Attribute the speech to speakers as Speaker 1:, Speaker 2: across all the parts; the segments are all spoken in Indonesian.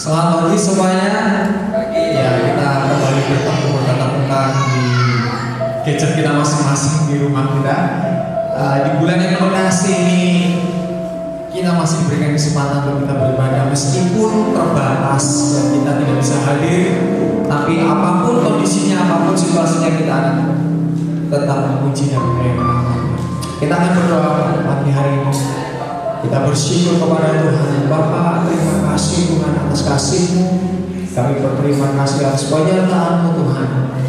Speaker 1: Selamat pagi semuanya. Ya, kita kembali bertemu bertatap muka di gadget kita masing-masing di rumah kita. Di bulan yang penuh kasih ini kita masih diberikan kesempatan untuk kita beribadah meskipun terbatas dan kita tidak bisa hadir. Tapi apapun kondisinya, apapun situasinya, kita akan tetap memuji dan memuliakan nama. Kita akan berdoa pagi hari ini. Kita bersyukur kepada Tuhan. Bapa, terima kasih Tuhan atas kasih-Mu. Kami berterima kasih atas penyertaan-Mu Tuhan.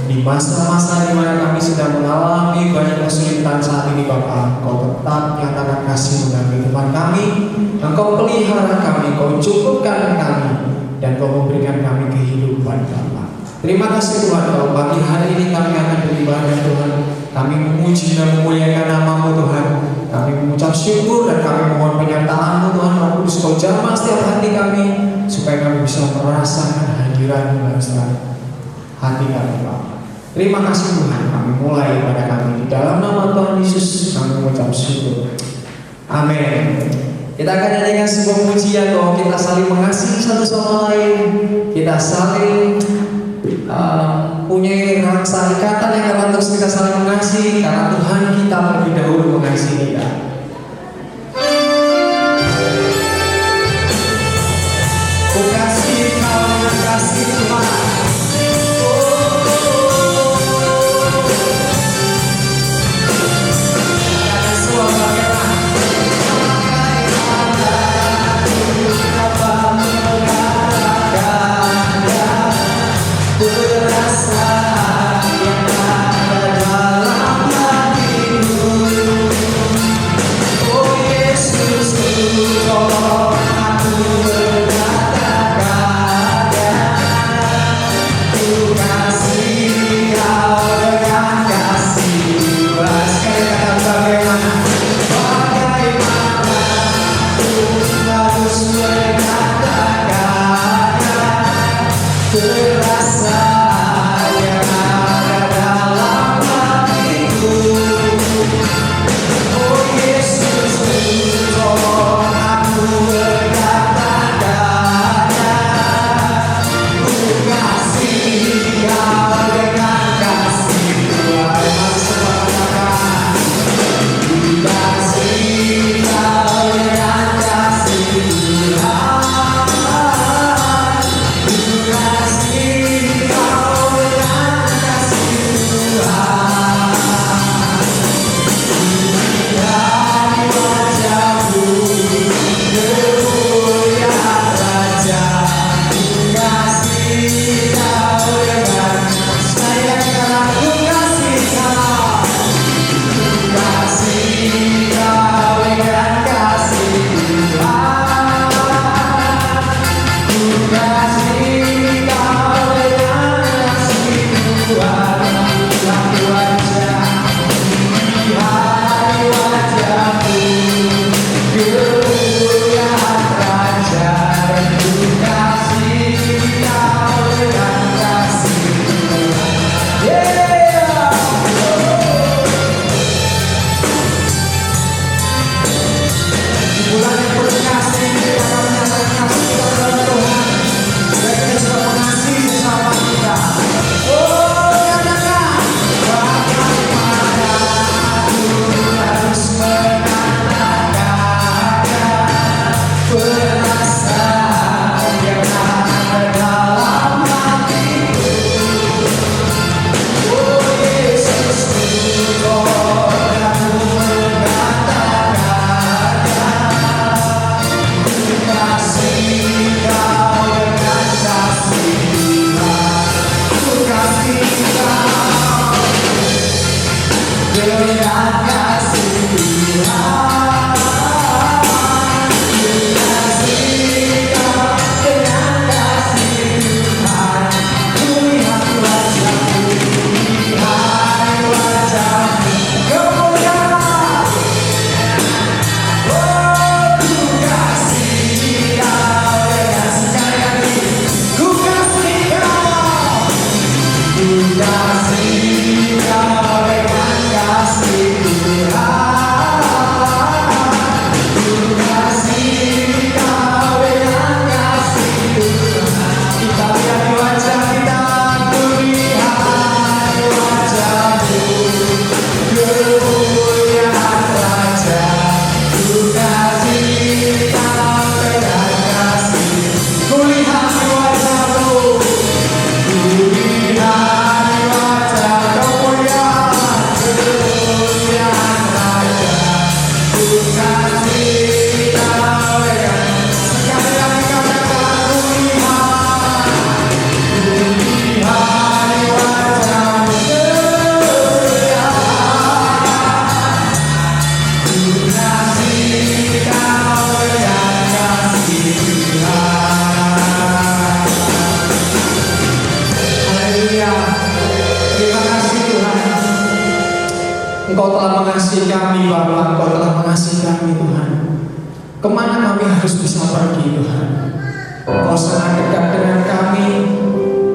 Speaker 1: Di masa-masa di mana kami sedang mengalami banyak kesulitan saat ini, Bapa, Engkau tetap nyatakan kasih-Mu dalam kehidupan kami. Engkau pelihara kami, Engkau cukupkan kami, dan Engkau memberikan kami kehidupan, Bapa. Terima kasih Tuhan, kalau pagi hari ini kami akan beribadah Tuhan. Kami memuji dan memuliakan nama-Mu Tuhan. Kami mengucap syukur dan kami mohon penyertaan-Mu Tuhan. Roh Kudus, Kau jamah setiap hati kami supaya kami bisa merasakan hadirat-Mu dalam setiap hati kami, Bapa. Terima kasih Tuhan, kami mulai pada kami. Di dalam nama Tuhan Yesus kami mengucap syukur. Amin. Kita akan nyanyikan sebuah pujian bahwa kita saling mengasihi satu sama lain. Kita saling punya rasa ikatan yang akan terus kita saling mengasihi karena Tuhan kita lebih dahulu mengasihi kita. Ku kasih kau dengan kasih Tuhan. kami Bapa, Engkau telah mengasihi kami Tuhan. Kemana kami harus bisa pergi Tuhan? Engkau sangat dekat dengan kami,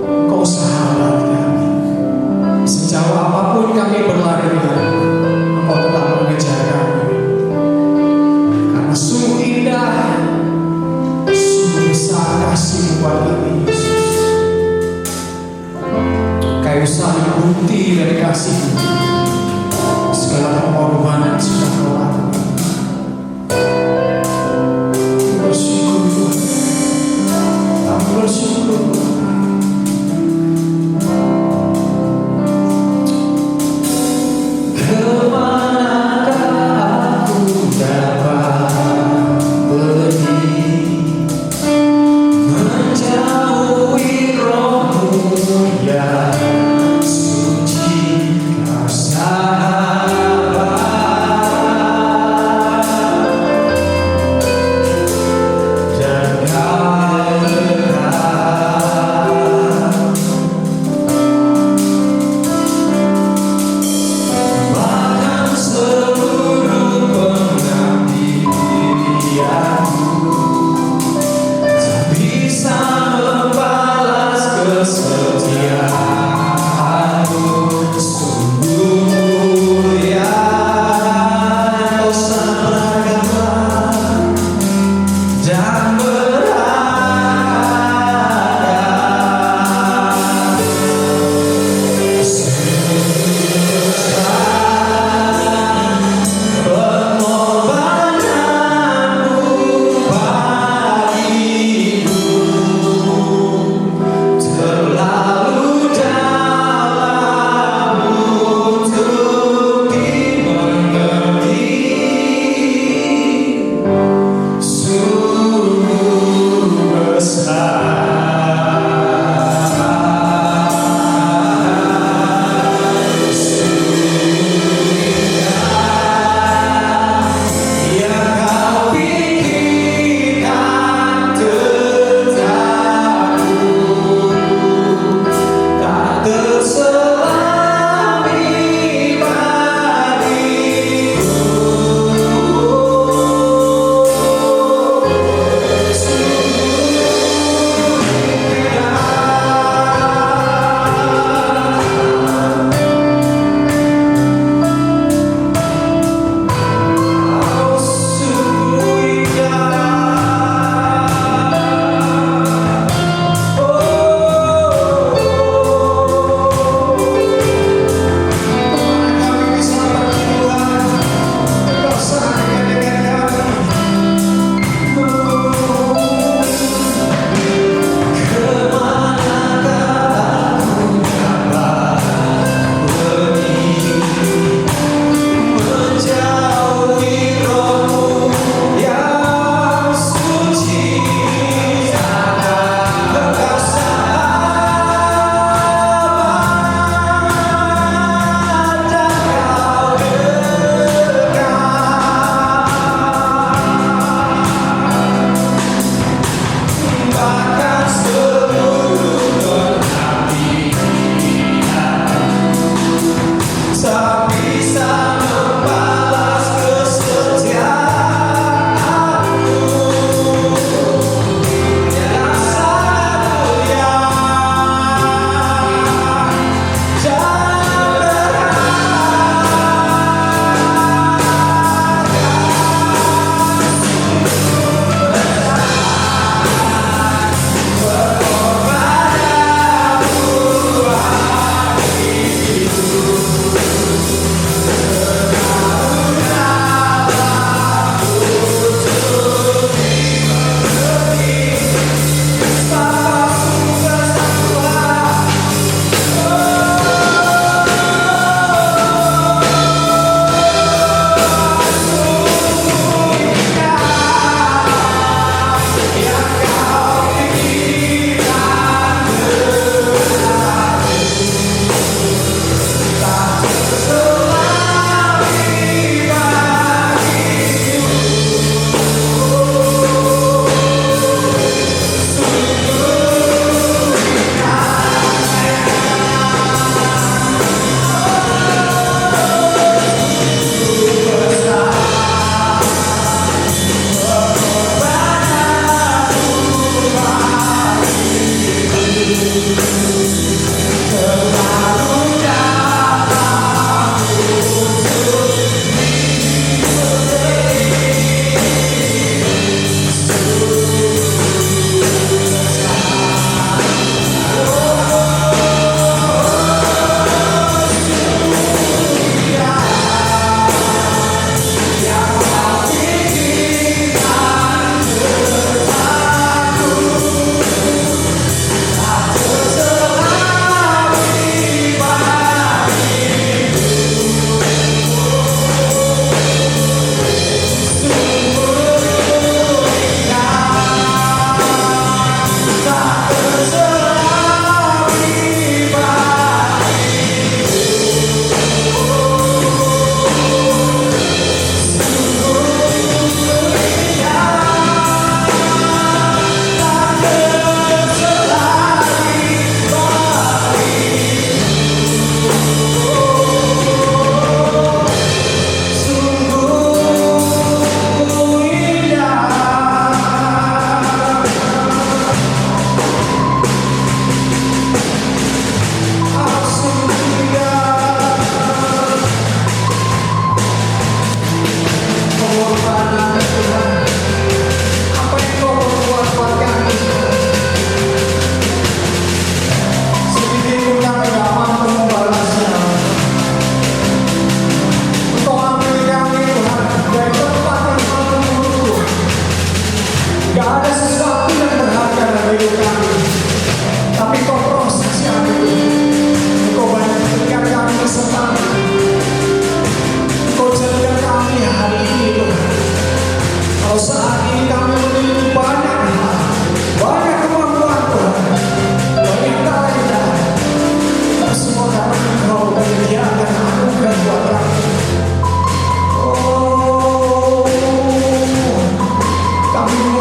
Speaker 1: Engkau sahabat kami. Sejauh apapun kami berlari Tuhan, Engkau tetap mengejar kami. Karena sungguh indah, sungguh besar kasih-Mu buat kami Yesus. Kayu salib bukti dari kasih-Mu. Segala pengorbanan sudah Kau lakukan. Bersyukur Tuhan, kami bersyukur Tuhan. Kemanakah aku dapat pergi menjauhi Roh-Mu yang suci?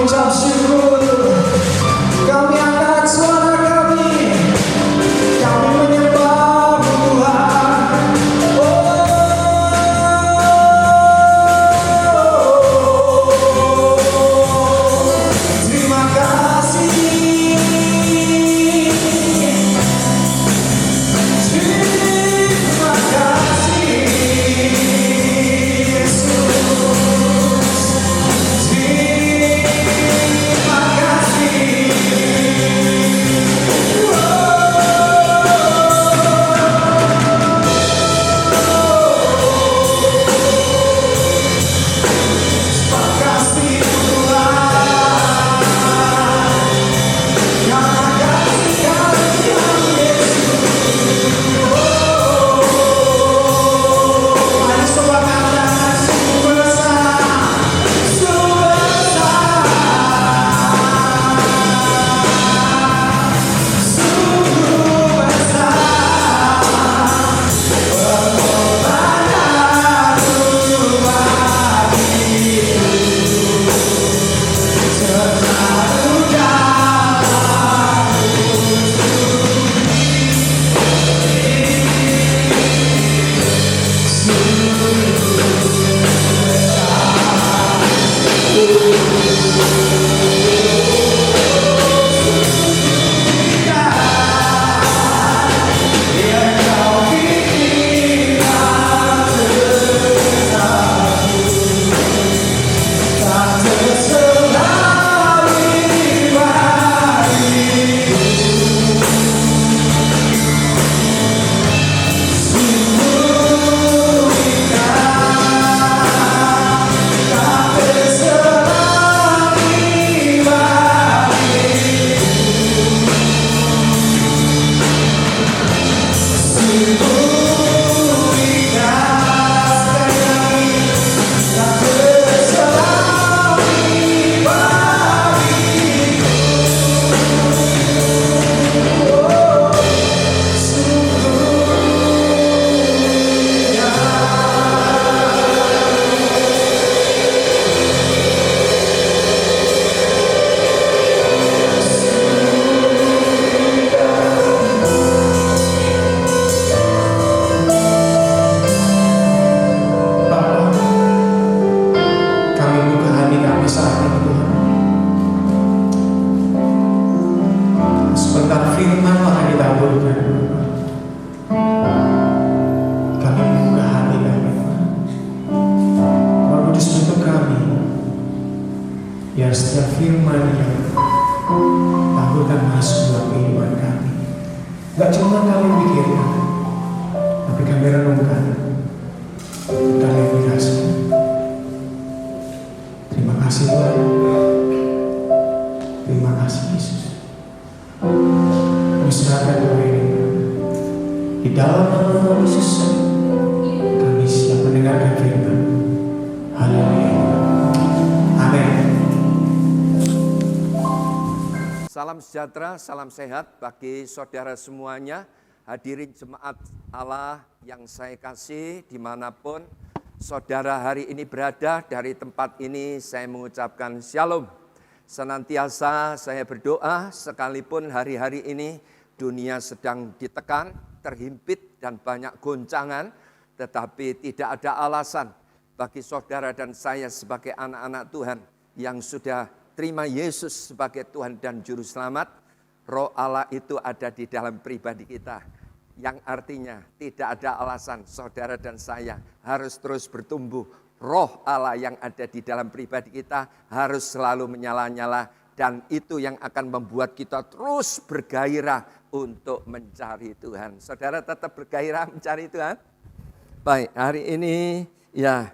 Speaker 1: mengucap syukur. Kami angkat suara kami menyembah Tuhan. Terima kasih. Terima kasih Yesus. Terima kasih. Terima kasih Tuhan. Karena kasih kalian Yesus. Mari semua katakan sungguh besar, sungguh besar, sungguh besar. Pengorbanan Tuhan itu terlalu dalam. Biar kau pikiran tak terserah pribadi. Sungguh indah, tak terserah pribadi. Sungguh indah sekali, tak terserah pribadi. Bapa, kami buka hati kami saat ini Tuhan. Sebentar firman akan ditaburkan. Kami buka hati kami Tuhan. Roh Kudus bentuk kami. Biar setiap firman yang taburkan masuk dalam kehidupan kami. Gak cuma kami pikirkan, tapi kami renungkan. Kami aplikasikan. Terima kasih Tuhan. Terima kasih Yesus. Kami serahkan doa ini di dalam nama Yesus. Kami siap mendengarkan firman. Haleluya. Amin.
Speaker 2: Salam sejahtera, salam sehat bagi saudara semuanya. Hadirin jemaat Allah yang saya kasih dimanapun saudara hari ini berada, dari tempat ini saya mengucapkan shalom. Senantiasa saya berdoa sekalipun hari-hari ini dunia sedang ditekan, terhimpit dan banyak goncangan, tetapi tidak ada alasan bagi saudara dan saya sebagai anak-anak Tuhan yang sudah terima Yesus sebagai Tuhan dan Juru Selamat. Roh Allah itu ada di dalam pribadi kita, yang artinya tidak ada alasan saudara dan saya harus terus bertumbuh. Roh Allah yang ada di dalam pribadi kita harus selalu menyala-nyala, dan itu yang akan membuat kita terus bergairah untuk mencari Tuhan. Saudara tetap bergairah mencari Tuhan? Baik, hari ini ya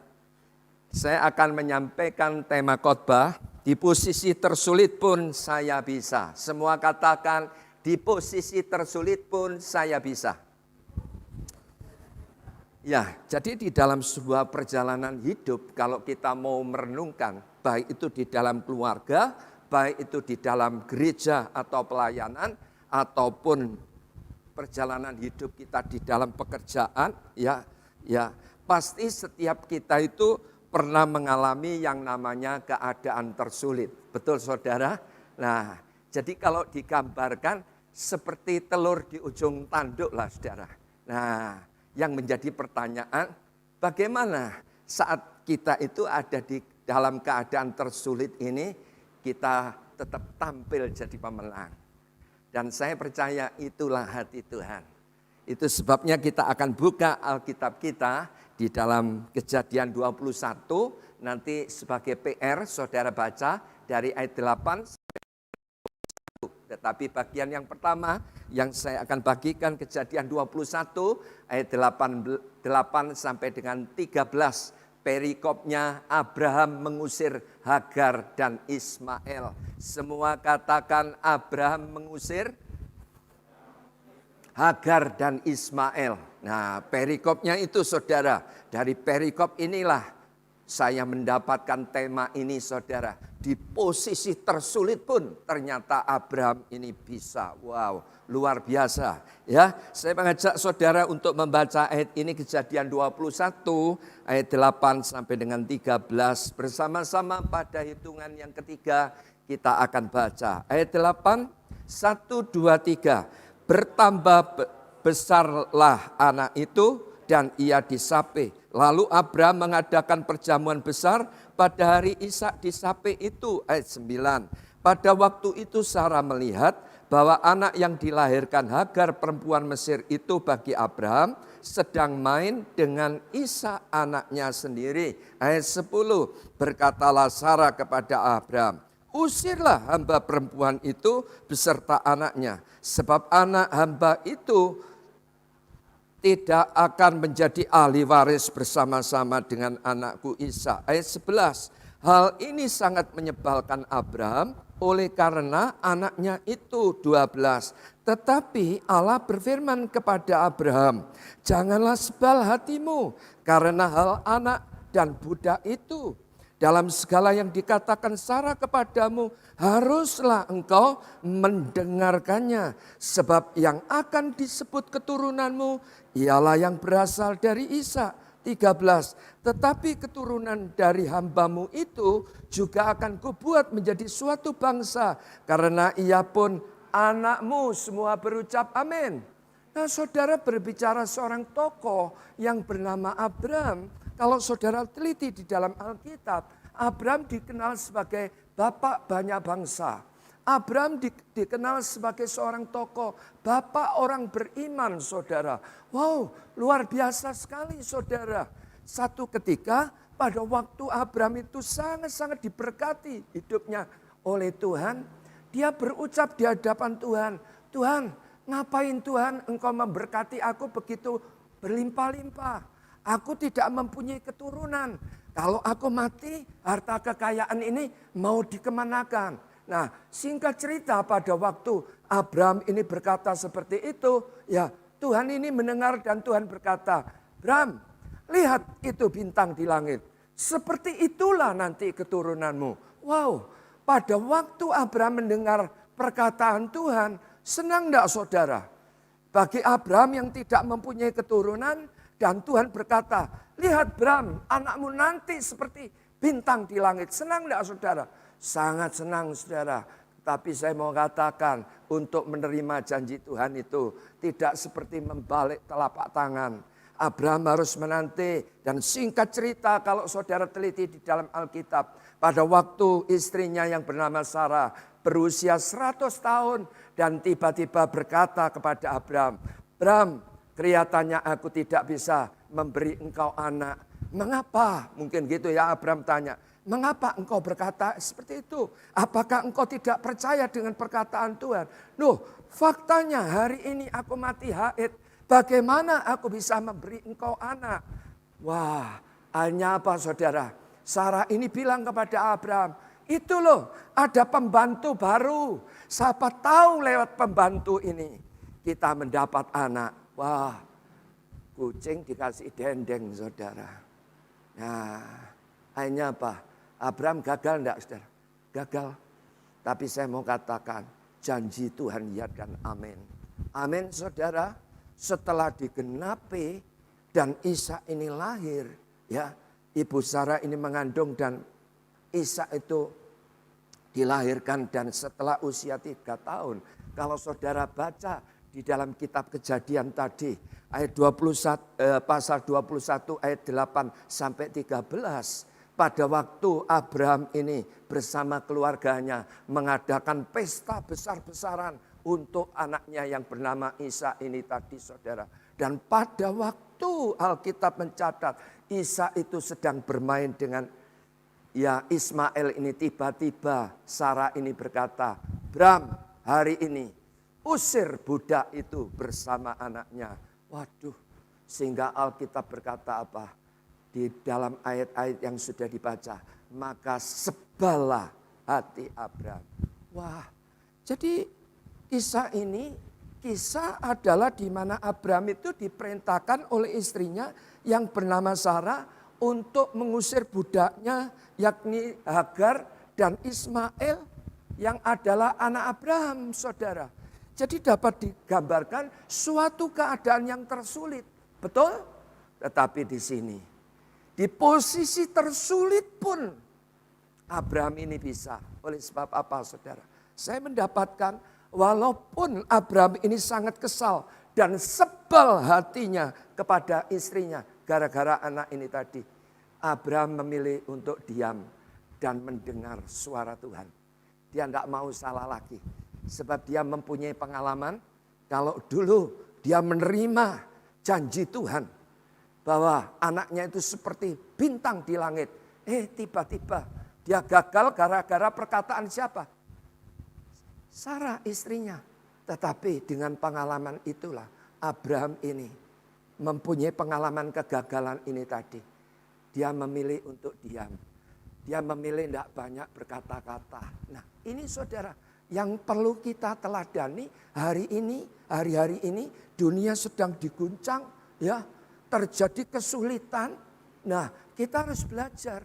Speaker 2: saya akan menyampaikan tema khotbah. Di posisi tersulit pun saya bisa. Semua katakan, di posisi tersulit pun saya bisa. Ya, jadi di dalam sebuah perjalanan hidup, kalau kita mau merenungkan, baik itu di dalam keluarga, baik itu di dalam gereja atau pelayanan, ataupun perjalanan hidup kita di dalam pekerjaan, ya pasti setiap kita itu pernah mengalami yang namanya keadaan tersulit. Betul saudara? Nah, jadi kalau digambarkan seperti telur di ujung tanduk lah saudara. Nah, yang menjadi pertanyaan, bagaimana saat kita itu ada di dalam keadaan tersulit ini, kita tetap tampil jadi pemenang. Dan saya percaya itulah hati Tuhan. Itu sebabnya kita akan buka Alkitab kita di dalam Kejadian 21. Nanti sebagai PR saudara baca dari ayat 8 sampai 1. Tetapi bagian yang pertama yang saya akan bagikan Kejadian 21 ayat 8 sampai dengan 13. Perikopnya Abraham mengusir Hagar dan Ismail. Semua katakan Abraham mengusir Hagar dan Ismail. Nah, perikopnya itu saudara. Dari perikop inilah saya mendapatkan tema ini saudara. Di posisi tersulit pun ternyata Abraham ini bisa. Wow, luar biasa. Ya, saya mengajak saudara untuk membaca ayat ini Kejadian 21 ayat 8 sampai dengan 13 bersama-sama pada hitungan yang ketiga kita akan baca. Ayat 8 1 2 3. Bertambah besarlah anak itu dan ia disape. Lalu Abraham mengadakan perjamuan besar pada hari Ishak disape itu. Ayat 9. Pada waktu itu Sarah melihat bahwa anak yang dilahirkan Hagar perempuan Mesir itu bagi Abraham sedang main dengan Ishak anaknya sendiri. Ayat 10. Berkatalah Sarah kepada Abraham, usirlah hamba perempuan itu beserta anaknya. Sebab anak hamba itu tidak akan menjadi ahli waris bersama-sama dengan anakku Ishak. Ayat 11. Hal ini sangat menyebalkan Abraham oleh karena anaknya itu 12. Tetapi Allah berfirman kepada Abraham, janganlah sebal hatimu karena hal anak dan budak itu. Dalam segala yang dikatakan Sarah kepadamu, haruslah engkau mendengarkannya. Sebab yang akan disebut keturunanmu ialah yang berasal dari Ishak. 13. Tetapi keturunan dari hambamu itu juga akan kubuat menjadi suatu bangsa. Karena ia pun anakmu. Semua berucap amin. Nah, saudara berbicara seorang tokoh yang bernama Abraham. Kalau saudara teliti di dalam Alkitab, Abraham dikenal sebagai bapak banyak bangsa. Abraham dikenal sebagai seorang tokoh, bapak orang beriman saudara. Wow, luar biasa sekali saudara. Satu ketika pada waktu Abraham itu sangat-sangat diberkati hidupnya oleh Tuhan. Dia berucap di hadapan Tuhan, Tuhan ngapain Tuhan engkau memberkati aku begitu berlimpah-limpah. Aku tidak mempunyai keturunan. Kalau aku mati, harta kekayaan ini mau dikemanakan? Nah, singkat cerita pada waktu Abraham ini berkata seperti itu, ya Tuhan ini mendengar dan Tuhan berkata, Abraham, lihat itu bintang di langit. Seperti itulah nanti keturunanmu. Wow, pada waktu Abraham mendengar perkataan Tuhan, senang enggak saudara? Bagi Abraham yang tidak mempunyai keturunan, dan Tuhan berkata, lihat Abraham, anakmu nanti seperti bintang di langit. Senang enggak saudara? Sangat senang saudara. Tapi saya mau katakan, untuk menerima janji Tuhan itu tidak seperti membalik telapak tangan. Abraham harus menanti, dan singkat cerita kalau saudara teliti di dalam Alkitab. Pada waktu istrinya yang bernama Sarah berusia 100 tahun dan tiba-tiba berkata kepada Abraham, Abraham, kelihatannya aku tidak bisa memberi engkau anak. Mengapa? Mungkin gitu ya Abraham tanya. Mengapa engkau berkata seperti itu? Apakah engkau tidak percaya dengan perkataan Tuhan? Loh, faktanya hari ini aku mati haid. Bagaimana aku bisa memberi engkau anak? Wah, hanya apa saudara? Sarah ini bilang kepada Abraham, itu loh ada pembantu baru. Siapa tahu lewat pembantu ini kita mendapat anak. Wah, kucing dikasih dendeng saudara. Nah, hanya apa? Abraham gagal enggak saudara? Gagal. Tapi saya mau katakan, janji Tuhan lihatkan amin. Amin saudara. Setelah digenapi dan Ishak ini lahir, ya Ibu Sarah ini mengandung dan Ishak itu dilahirkan dan setelah usia 3 tahun. Kalau saudara baca di dalam kitab Kejadian tadi ayat 21, pasal 21 ayat 8 sampai 13. Pada waktu Abraham ini bersama keluarganya mengadakan pesta besar-besaran untuk anaknya yang bernama Ishak ini tadi saudara. Dan pada waktu Alkitab mencatat Ishak itu sedang bermain dengan Ismail ini, tiba-tiba Sarah ini berkata, Bram, hari ini usir budak itu bersama anaknya. Waduh, sehingga Alkitab berkata apa? Di dalam ayat-ayat yang sudah dibaca, maka sebalah hati Abraham. Wah, jadi kisah adalah di mana Abraham itu diperintahkan oleh istrinya yang bernama Sarah untuk mengusir budaknya, yakni Hagar dan Ismail yang adalah anak Abraham, saudara. Jadi dapat digambarkan suatu keadaan yang tersulit, betul? Tetapi di sini, di posisi tersulit pun Abraham ini bisa. Oleh sebab apa, saudara? Saya mendapatkan walaupun Abraham ini sangat kesal dan sebal hatinya kepada istrinya gara-gara anak ini tadi, Abraham memilih untuk diam dan mendengar suara Tuhan. Dia tidak mau salah lagi. Sebab dia mempunyai pengalaman kalau dulu dia menerima janji Tuhan. Bahwa anaknya itu seperti bintang di langit. Tiba-tiba dia gagal gara-gara perkataan siapa? Sarah istrinya. Tetapi dengan pengalaman itulah Abraham ini mempunyai pengalaman kegagalan ini tadi. Dia memilih untuk diam. Dia memilih tidak banyak berkata-kata. Nah ini saudara yang perlu kita teladani hari-hari ini dunia sedang diguncang ya. Terjadi kesulitan. Nah kita harus belajar.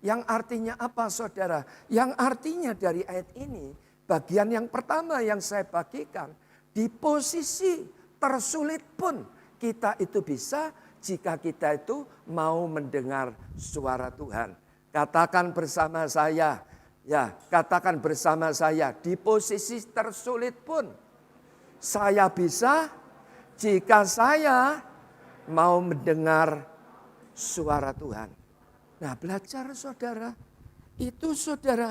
Speaker 2: Yang artinya apa saudara? Yang artinya dari ayat ini bagian yang pertama yang saya bagikan. Di posisi tersulit pun kita itu bisa jika kita itu mau mendengar suara Tuhan. Katakan bersama saya. Ya, katakan bersama saya. Di posisi tersulit pun saya bisa jika saya mau mendengar suara Tuhan. Nah belajar saudara. Itu saudara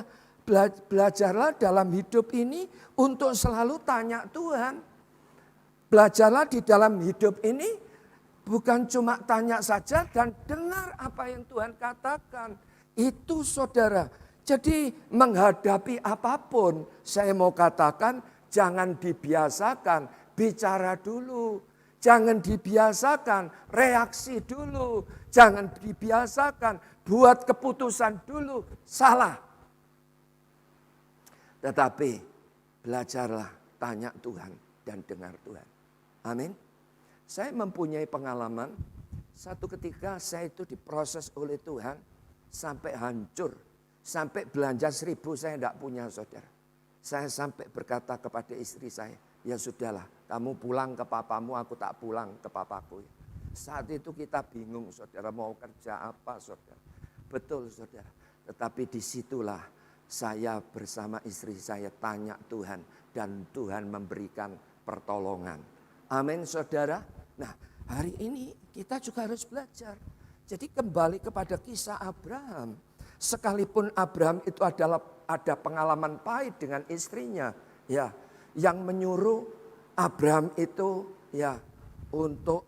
Speaker 2: belajarlah dalam hidup ini untuk selalu tanya Tuhan. Belajarlah di dalam hidup ini bukan cuma tanya saja dan dengar apa yang Tuhan katakan. Itu saudara. Jadi menghadapi apapun saya mau katakan jangan dibiasakan bicara dulu. Jangan dibiasakan reaksi dulu. Jangan dibiasakan buat keputusan dulu. Salah. Tetapi belajarlah tanya Tuhan dan dengar Tuhan. Amin. Saya mempunyai pengalaman. Satu ketika saya itu diproses oleh Tuhan. Sampai hancur. Sampai belanja 1.000 saya tidak punya saudara. Saya sampai berkata kepada istri saya. Ya sudahlah, kamu pulang ke papamu, aku tak pulang ke papaku. Saat itu kita bingung saudara mau kerja apa saudara. Betul saudara, tetapi disitulah saya bersama istri saya tanya Tuhan. Dan Tuhan memberikan pertolongan. Amin saudara. Nah hari ini kita juga harus belajar. Jadi kembali kepada kisah Abraham. Sekalipun Abraham itu ada pengalaman pahit dengan istrinya. Ya. Yang menyuruh Abraham itu ya untuk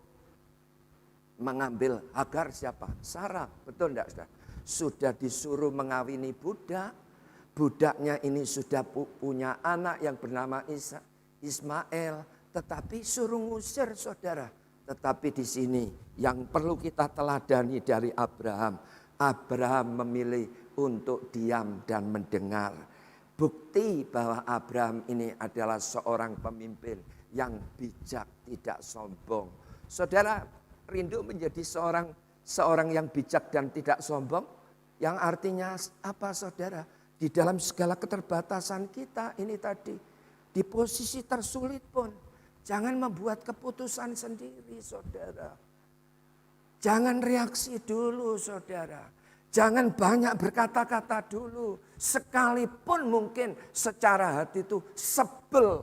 Speaker 2: mengambil Hagar siapa? Sarah, betul enggak saudara? Sudah disuruh mengawini budak. Budaknya ini sudah punya anak yang bernama Ismail. Tetapi suruh ngusir saudara. Tetapi di sini yang perlu kita teladani dari Abraham. Abraham memilih untuk diam dan mendengar. Bukti bahwa Abraham ini adalah seorang pemimpin yang bijak, tidak sombong. Saudara rindu menjadi seorang yang bijak dan tidak sombong? Yang artinya apa saudara? Di dalam segala keterbatasan kita ini tadi. Di posisi tersulit pun. Jangan membuat keputusan sendiri saudara. Jangan reaksi dulu saudara. Jangan banyak berkata-kata dulu. Sekalipun mungkin secara hati itu sebel.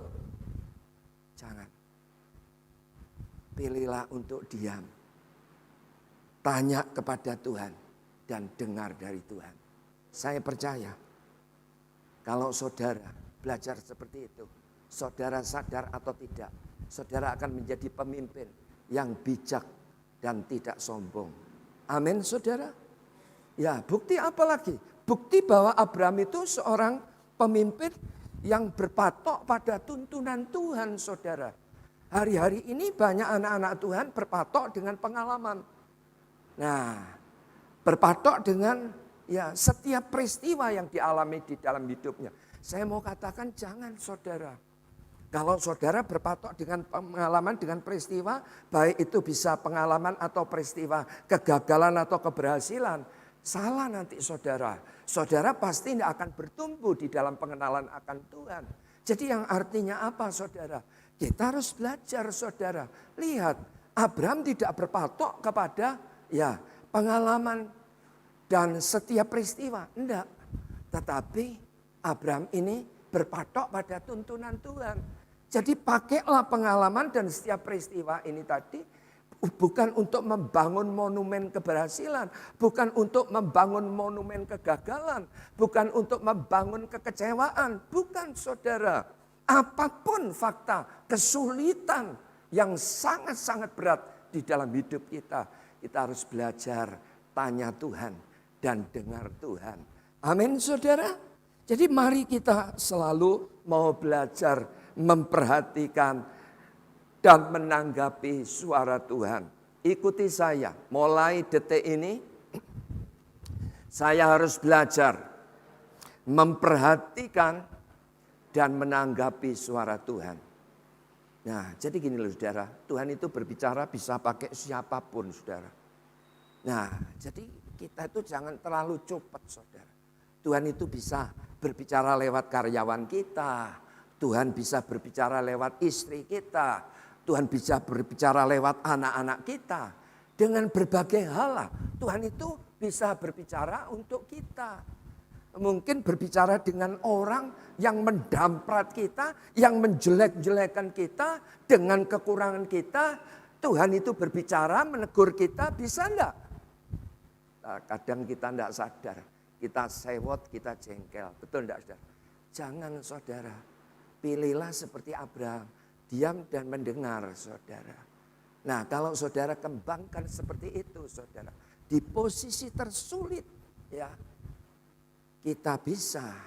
Speaker 2: Jangan. Pilihlah untuk diam. Tanya kepada Tuhan dan dengar dari Tuhan. Saya percaya kalau saudara belajar seperti itu, saudara sadar atau tidak, saudara akan menjadi pemimpin yang bijak dan tidak sombong. Amin saudara. Ya, bukti apa lagi? Bukti bahwa Abraham itu seorang pemimpin yang berpatok pada tuntunan Tuhan, saudara. Hari-hari ini banyak anak-anak Tuhan berpatok dengan pengalaman. Nah, berpatok dengan ya setiap peristiwa yang dialami di dalam hidupnya. Saya mau katakan jangan saudara. Kalau saudara berpatok dengan pengalaman, dengan peristiwa, baik itu bisa pengalaman atau peristiwa kegagalan atau keberhasilan, salah nanti saudara. Saudara pasti tidak akan bertumbuh di dalam pengenalan akan Tuhan. Jadi yang artinya apa saudara? Kita harus belajar saudara. Lihat, Abraham tidak berpatok kepada ya pengalaman dan setiap peristiwa. Enggak. Tetapi Abraham ini berpatok pada tuntunan Tuhan. Jadi pakailah pengalaman dan setiap peristiwa ini tadi bukan untuk membangun monumen keberhasilan, bukan untuk membangun monumen kegagalan, bukan untuk membangun kekecewaan, bukan saudara. Apapun fakta kesulitan yang sangat-sangat berat di dalam hidup kita, kita harus belajar tanya Tuhan dan dengar Tuhan. Amin saudara. Jadi mari kita selalu mau belajar memperhatikan dan menanggapi suara Tuhan. Ikuti saya, mulai detik ini saya harus belajar memperhatikan dan menanggapi suara Tuhan. Nah, jadi gini loh saudara, Tuhan itu berbicara bisa pakai siapapun saudara. Nah, jadi kita itu jangan terlalu cepat saudara. Tuhan itu bisa berbicara lewat karyawan kita. Tuhan bisa berbicara lewat istri kita. Tuhan bisa berbicara lewat anak-anak kita. Dengan berbagai hal Tuhan itu bisa berbicara untuk kita. Mungkin berbicara dengan orang yang mendamprat kita, yang menjelek-jelekan kita, dengan kekurangan kita. Tuhan itu berbicara, menegur kita, bisa enggak? Nah, kadang kita enggak sadar. Kita sewot, kita jengkel. Betul enggak saudara? Jangan saudara. Pilihlah seperti Abraham, diam dan mendengar saudara. Nah kalau saudara kembangkan seperti itu saudara, di posisi tersulit ya, kita bisa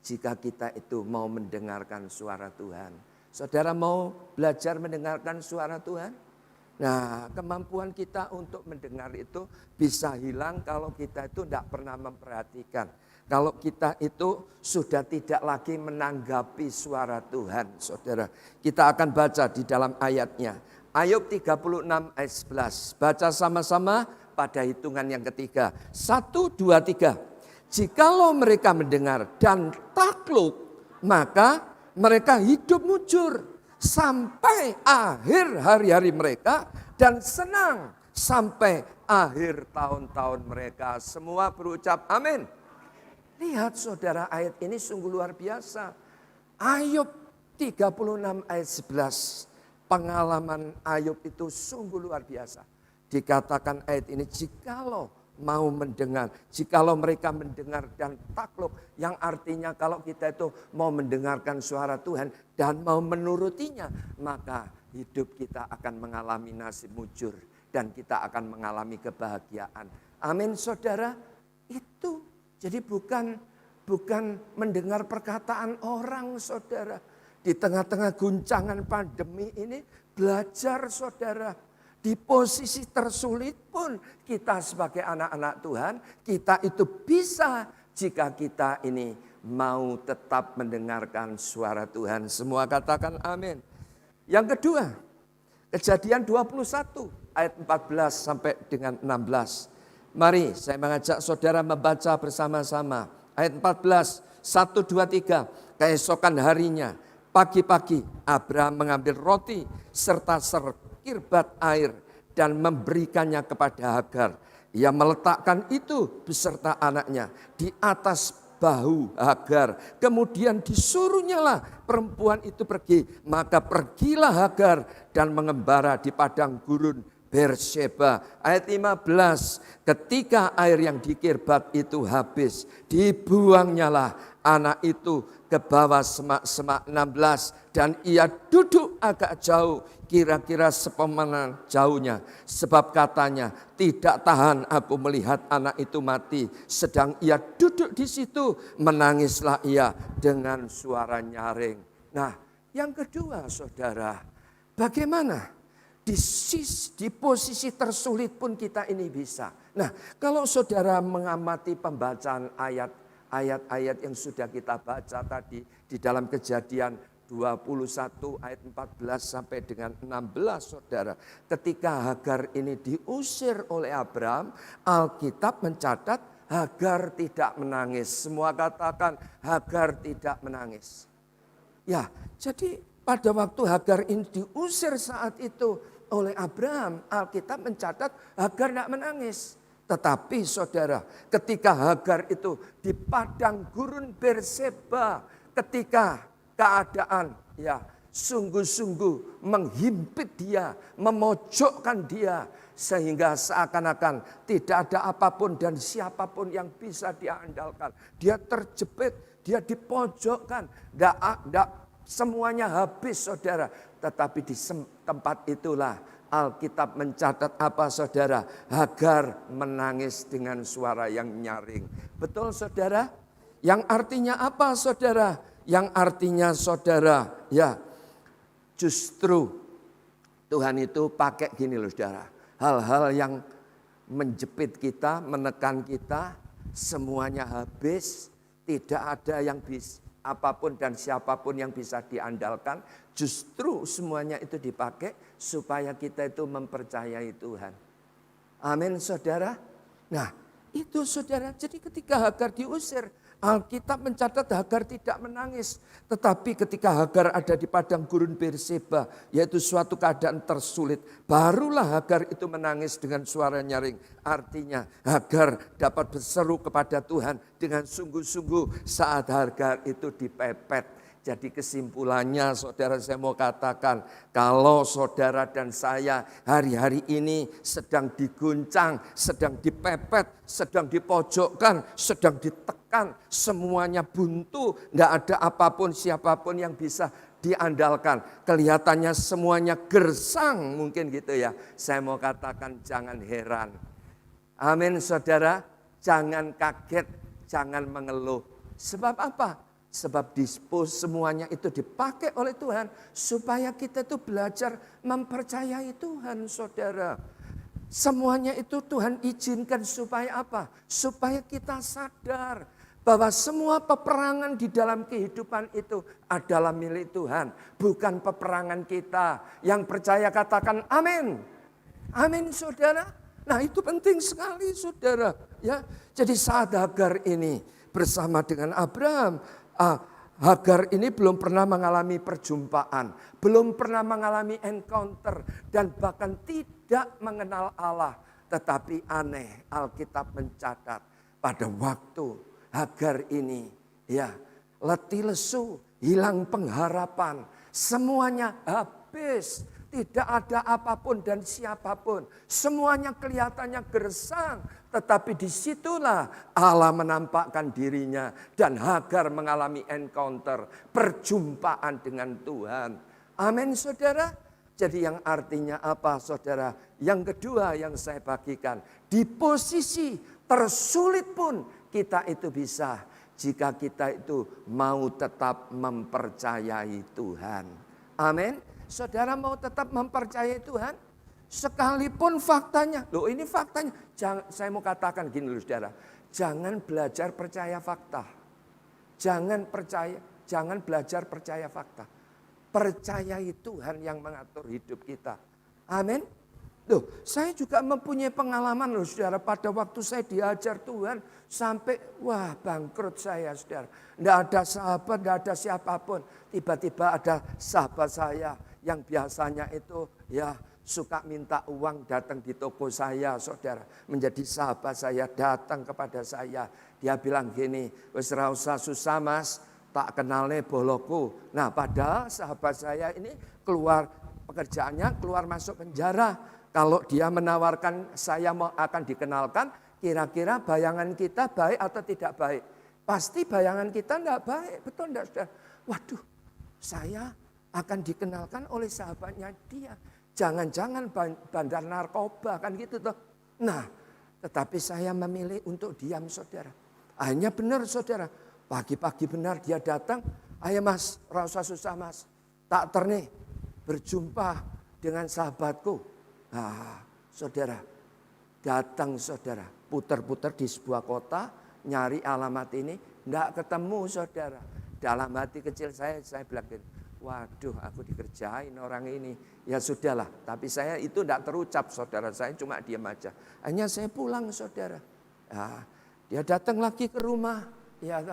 Speaker 2: jika kita itu mau mendengarkan suara Tuhan. Saudara mau belajar mendengarkan suara Tuhan? Nah kemampuan kita untuk mendengar itu bisa hilang kalau kita itu tidak pernah memperhatikan. Kalau kita itu sudah tidak lagi menanggapi suara Tuhan, saudara. Kita akan baca di dalam ayatnya. Ayub 36 ayat 11. Baca sama-sama pada hitungan yang ketiga. 1, 2, 3. Jikalau mereka mendengar dan takluk, maka mereka hidup mujur sampai akhir hari-hari mereka dan senang sampai akhir tahun-tahun mereka. Semua berucap amin. Lihat saudara ayat ini sungguh luar biasa. Ayub 36 ayat 11. Pengalaman Ayub itu sungguh luar biasa. Dikatakan ayat ini jikalau mau mendengar. Jikalau mereka mendengar dan takluk. Yang artinya kalau kita itu mau mendengarkan suara Tuhan dan mau menurutinya. Maka hidup kita akan mengalami nasib mujur. Dan kita akan mengalami kebahagiaan. Amin saudara. Itu. Jadi bukan mendengar perkataan orang saudara. Di tengah-tengah guncangan pandemi ini belajar saudara. Di posisi tersulit pun kita sebagai anak-anak Tuhan. Kita itu bisa jika kita ini mau tetap mendengarkan suara Tuhan. Semua katakan amin. Yang kedua, Kejadian 21 ayat 14 sampai dengan 16. Mari saya mengajak saudara membaca bersama-sama. Ayat 14, 1, 2, 3. Keesokan harinya, pagi-pagi Abraham mengambil roti serta sekirbat air dan memberikannya kepada Hagar. Ia meletakkan itu beserta anaknya di atas bahu Hagar. Kemudian disuruhnyalah perempuan itu pergi. Maka pergilah Hagar dan mengembara di padang gurun Berseba. Ayat 15, ketika air yang di Kirbat itu habis, dibuangnyalah anak itu ke bawah semak-semak. 16, dan ia duduk agak jauh, kira-kira sepemanah jauhnya. Sebab katanya, tidak tahan aku melihat anak itu mati. Sedang ia duduk di situ, menangislah ia dengan suara nyaring. Nah, yang kedua saudara, bagaimana? Di posisi tersulit pun kita ini bisa. Nah, kalau saudara mengamati pembacaan ayat-ayat yang sudah kita baca tadi di dalam Kejadian 21 ayat 14 sampai dengan 16 saudara. Ketika Hagar ini diusir oleh Abraham, Alkitab mencatat Hagar tidak menangis. Semua katakan Hagar tidak menangis. Ya, jadi pada waktu Hagar ini diusir saat itu oleh Abraham, Alkitab mencatat Hagar tidak menangis. Tetapi saudara, ketika Hagar itu di padang gurun Berseba, ketika keadaan ya sungguh-sungguh menghimpit dia, memojokkan dia, sehingga seakan-akan tidak ada apapun dan siapapun yang bisa dia andalkan. Dia terjepit, dia dipojokkan, semuanya habis saudara. Tetapi di tempat itulah Alkitab mencatat apa saudara? Hagar menangis dengan suara yang nyaring. Betul saudara? Yang artinya apa saudara? Yang artinya saudara, ya justru Tuhan itu pakai gini loh saudara. Hal-hal yang menjepit kita, menekan kita, semuanya habis. Tidak ada yang bisa, apapun dan siapapun yang bisa diandalkan. Justru semuanya itu dipakai supaya kita itu mempercayai Tuhan. Amin saudara. Nah itu saudara, jadi ketika Hagar diusir, Alkitab mencatat Hagar tidak menangis. Tetapi ketika Hagar ada di padang gurun Berseba, yaitu suatu keadaan tersulit, barulah Hagar itu menangis dengan suara nyaring. Artinya Hagar dapat berseru kepada Tuhan dengan sungguh-sungguh saat Hagar itu dipepet. Jadi kesimpulannya saudara saya mau katakan, kalau saudara dan saya hari-hari ini sedang diguncang, sedang dipepet, sedang dipojokkan, sedang ditekan, semuanya buntu, tidak ada apapun siapapun yang bisa diandalkan. Kelihatannya semuanya gersang mungkin gitu ya. Saya mau katakan jangan heran. Amin saudara, jangan kaget, jangan mengeluh. Sebab apa? Sebab semuanya itu dipakai oleh Tuhan supaya kita itu belajar mempercayai Tuhan saudara. Semuanya itu Tuhan izinkan supaya apa? Supaya kita sadar bahwa semua peperangan di dalam kehidupan itu adalah milik Tuhan. Bukan peperangan kita. Yang percaya katakan amin. Amin saudara. Nah itu penting sekali saudara. Ya, jadi saat Hagar ini bersama dengan Abraham, Hagar ini belum pernah mengalami perjumpaan, belum pernah mengalami encounter, dan bahkan tidak mengenal Allah. Tetapi aneh, Alkitab mencatat pada waktu Hagar ini ya letih lesu, hilang pengharapan, semuanya habis. Tidak ada apapun dan siapapun. Semuanya kelihatannya gersang. Tetapi disitulah Allah menampakkan dirinya. Dan Hagar mengalami encounter. Perjumpaan dengan Tuhan. Amin saudara. Jadi yang artinya apa saudara? Yang kedua yang saya bagikan. Di posisi tersulit pun kita itu bisa. Jika kita itu mau tetap mempercayai Tuhan. Amin. Saudara mau tetap mempercayai Tuhan? Sekalipun faktanya. Loh ini faktanya. Saya mau katakan gini loh saudara. Jangan belajar percaya fakta. Jangan belajar percaya fakta. Percayai Tuhan yang mengatur hidup kita. Amin. Loh, saya juga mempunyai pengalaman loh saudara. Pada waktu saya diajar Tuhan sampai wah bangkrut saya saudara. Tidak ada sahabat, tidak ada siapapun. Tiba-tiba ada sahabat saya yang biasanya itu ya suka minta uang datang di toko saya, saudara. Menjadi sahabat saya, datang kepada saya. Dia bilang gini, wis ra usah susah mas, tak kenalnya boloku. Nah padahal sahabat saya ini keluar pekerjaannya, keluar masuk penjara. Kalau dia menawarkan saya mau akan dikenalkan, kira-kira bayangan kita baik atau tidak baik? Pasti bayangan kita enggak baik, betul enggak saudara? Waduh, saya akan dikenalkan oleh sahabatnya dia. Jangan-jangan bandar narkoba kan gitu toh. Nah, tetapi saya memilih untuk diam saudara. Akhirnya benar saudara, pagi-pagi benar dia datang. Ayo mas, rasa susah mas. Tak terne berjumpa dengan sahabatku. Nah, saudara, datang saudara. Putar-putar di sebuah kota, nyari alamat ini. Enggak ketemu saudara. Dalam hati kecil saya bilang gini, waduh aku dikerjain orang ini. Ya sudahlah, tapi saya itu enggak terucap saudara. Saya cuma diam aja. Hanya saya pulang saudara. Nah, dia datang lagi ke rumah. Ya,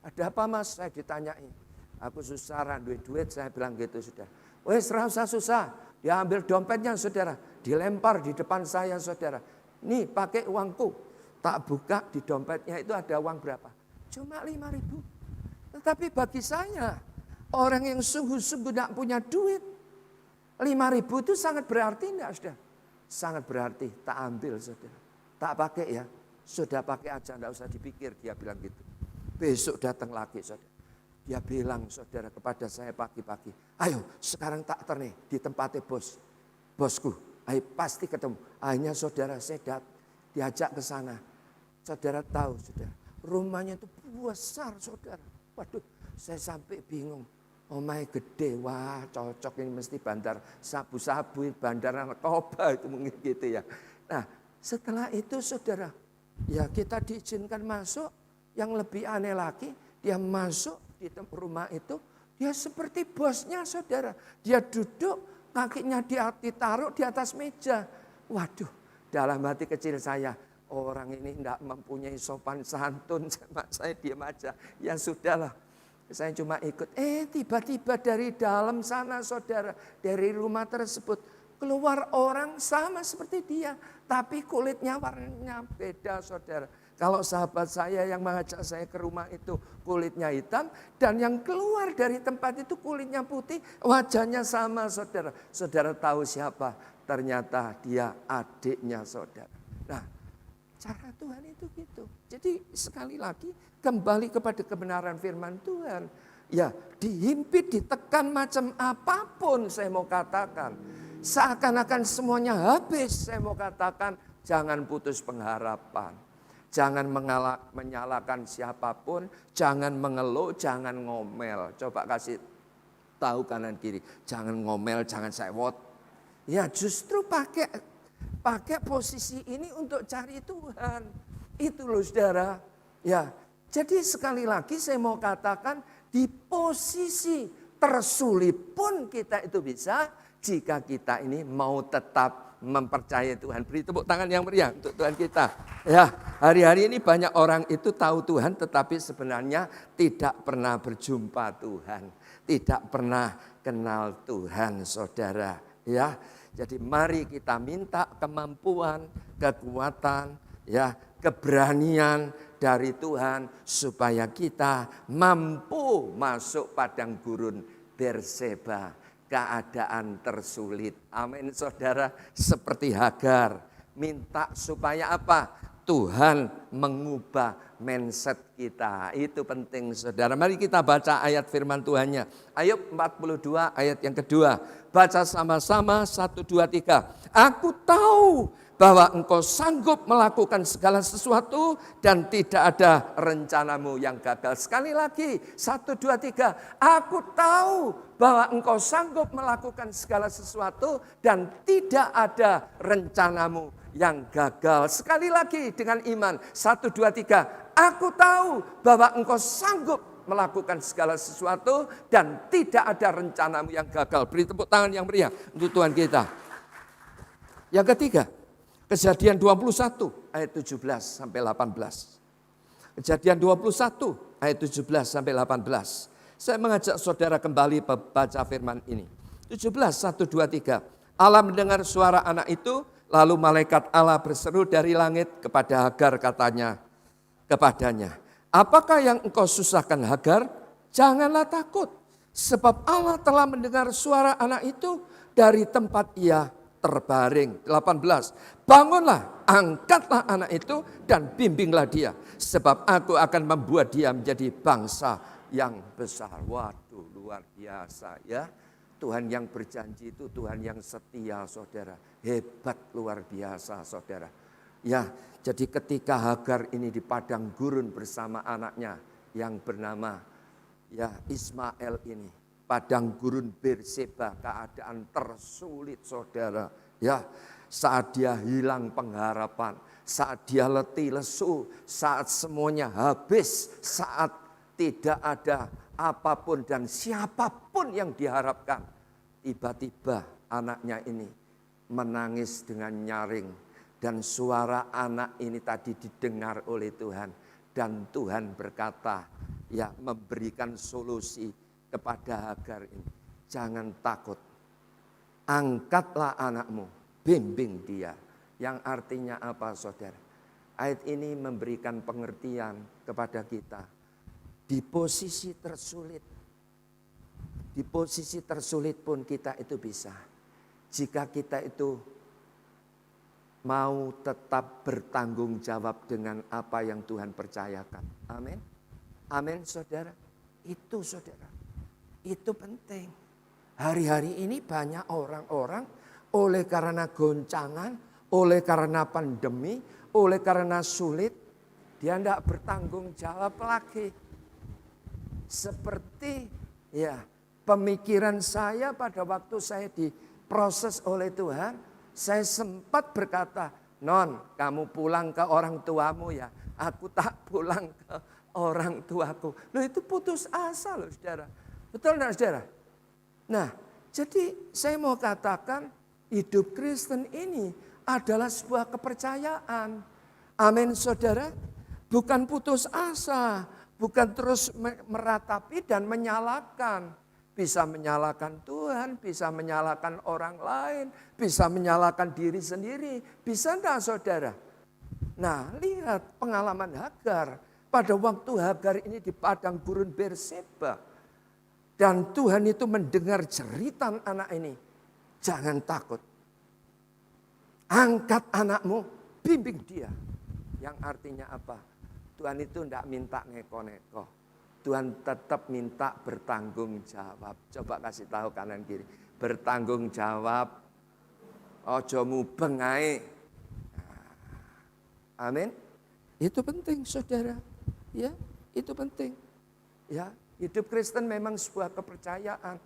Speaker 2: ada apa mas? Saya ditanyain. Aku susah, duit, saya bilang gitu saudara. Wes rasa susah. Dia ambil dompetnya saudara. Dilempar di depan saya saudara. Nih pakai uangku. Tak buka di dompetnya itu ada uang berapa? Cuma 5.000. Tetapi bagi saya, orang yang sungguh-sungguh tidak punya duit, 5.000 itu sangat berarti enggak saudara? Sangat berarti, tak ambil saudara. Tak pakai ya, sudah pakai aja, enggak usah dipikir, dia bilang gitu. Besok datang lagi saudara. Dia bilang saudara kepada saya pagi-pagi, ayo sekarang tak nih di tempatnya bosku, ayo pasti ketemu. Akhirnya saudara saya diajak ke sana. Saudara tahu saudara, rumahnya itu besar saudara. Waduh, saya sampai bingung. Oh my gede, wah cocok ini mesti bandar sabu-sabu, bandar narkoba itu mungkin gitu ya. Nah setelah itu saudara, ya kita diizinkan masuk. Yang lebih aneh lagi, dia masuk di rumah itu, dia seperti bosnya saudara. Dia duduk, kakinya ditaruh di atas meja. Waduh, dalam hati kecil saya, orang ini tidak mempunyai sopan santun, saya diam aja. Ya sudahlah, saya cuma ikut. Tiba-tiba dari dalam sana saudara, dari rumah tersebut, keluar orang sama seperti dia. Tapi kulitnya warnanya beda saudara. Kalau sahabat saya yang mengajak saya ke rumah itu kulitnya hitam. Dan yang keluar dari tempat itu kulitnya putih, wajahnya sama saudara. Saudara tahu siapa? Ternyata dia adiknya saudara. Nah, cara Tuhan itu gitu. Jadi sekali lagi kembali kepada kebenaran firman Tuhan. Ya dihimpit, ditekan macam apapun saya mau katakan. Seakan-akan semuanya habis saya mau katakan. Jangan putus pengharapan. Jangan menyalahkan siapapun. Jangan mengeluh, jangan ngomel. Coba kasih tahu kanan kiri. Jangan ngomel, jangan sewot. Ya justru pakai posisi ini untuk cari Tuhan. Itu loh saudara. Ya, jadi sekali lagi saya mau katakan di posisi tersulit pun kita itu bisa jika kita ini mau tetap mempercayai Tuhan. Beri tepuk tangan yang meriah untuk Tuhan kita. Ya, hari-hari ini banyak orang itu tahu Tuhan tetapi sebenarnya tidak pernah berjumpa Tuhan. Tidak pernah kenal Tuhan saudara. Ya. Jadi mari kita minta kemampuan, kekuatan, ya, keberanian dari Tuhan supaya kita mampu masuk padang gurun Berseba, keadaan tersulit. Amin saudara, seperti Hagar minta supaya apa? Tuhan mengubah mindset kita. Itu penting saudara. Mari kita baca ayat firman Tuhannya. Ayub 42 ayat yang kedua. Baca sama-sama 1, 2, 3. Aku tahu bahwa engkau sanggup melakukan segala sesuatu dan tidak ada rencanamu yang gagal. Sekali lagi 1, 2, 3. Aku tahu bahwa engkau sanggup melakukan segala sesuatu dan tidak ada rencanamu yang gagal. Sekali lagi dengan iman. 1, 2, 3. Aku tahu bahwa engkau sanggup melakukan segala sesuatu dan tidak ada rencanamu yang gagal. Beri tepuk tangan yang meriah untuk Tuhan kita. Yang ketiga, Kejadian 21 ayat 17 sampai 18. Kejadian 21 ayat 17 sampai 18. Saya mengajak saudara kembali baca firman ini. 17, 1, 2, 3. Allah mendengar suara anak itu, lalu malaikat Allah berseru dari langit kepada Hagar kepadanya, apakah yang engkau susahkan Hagar? Janganlah takut, sebab Allah telah mendengar suara anak itu dari tempat ia terbaring. 18, bangunlah, angkatlah anak itu dan bimbinglah dia, sebab aku akan membuat dia menjadi bangsa yang besar. Waduh, luar biasa ya. Tuhan yang berjanji itu Tuhan yang setia, saudara. Hebat, luar biasa, saudara. Ya, jadi ketika Hagar ini di padang gurun bersama anaknya yang bernama ya Ismail ini, padang gurun Berseba, keadaan tersulit, saudara. Ya, saat dia hilang pengharapan, saat dia letih lesu, saat semuanya habis, saat tidak ada apapun dan siapapun yang diharapkan. Tiba-tiba anaknya ini menangis dengan nyaring. Dan suara anak ini tadi didengar oleh Tuhan. Dan Tuhan berkata, ya memberikan solusi kepada Hagar ini. Jangan takut, angkatlah anakmu, bimbing dia. Yang artinya apa, saudara? Ayat ini memberikan pengertian kepada kita. Di posisi tersulit pun kita itu bisa. Jika kita itu mau tetap bertanggung jawab dengan apa yang Tuhan percayakan. Amin. Amin, saudara. Itu, saudara. Itu penting. Hari-hari ini banyak orang-orang oleh karena goncangan, oleh karena pandemi, oleh karena sulit, dia tidak bertanggung jawab lagi. Seperti ya pemikiran saya pada waktu saya diproses oleh Tuhan, saya sempat berkata, non kamu pulang ke orang tuamu ya, aku tak pulang ke orang tuaku. Loh itu putus asa loh saudara, betul enggak saudara? Nah jadi saya mau katakan hidup Kristen ini adalah sebuah kepercayaan. Amin saudara, bukan putus asa. Bukan terus meratapi dan menyalahkan. Bisa menyalahkan Tuhan, bisa menyalahkan orang lain, bisa menyalahkan diri sendiri. Bisa enggak saudara? Nah lihat pengalaman Hagar. Pada waktu Hagar ini di padang gurun Berseba. Dan Tuhan itu mendengar jeritan anak ini. Jangan takut. Angkat anakmu, bimbing dia. Yang artinya apa? Tuhan itu tidak minta neko-neko. Tuhan tetap minta bertanggung jawab. Coba kasih tahu kanan kiri. Bertanggung jawab. Ojo mubeng ae. Amin. Itu penting saudara. Ya, itu penting. Ya, hidup Kristen memang sebuah kepercayaan.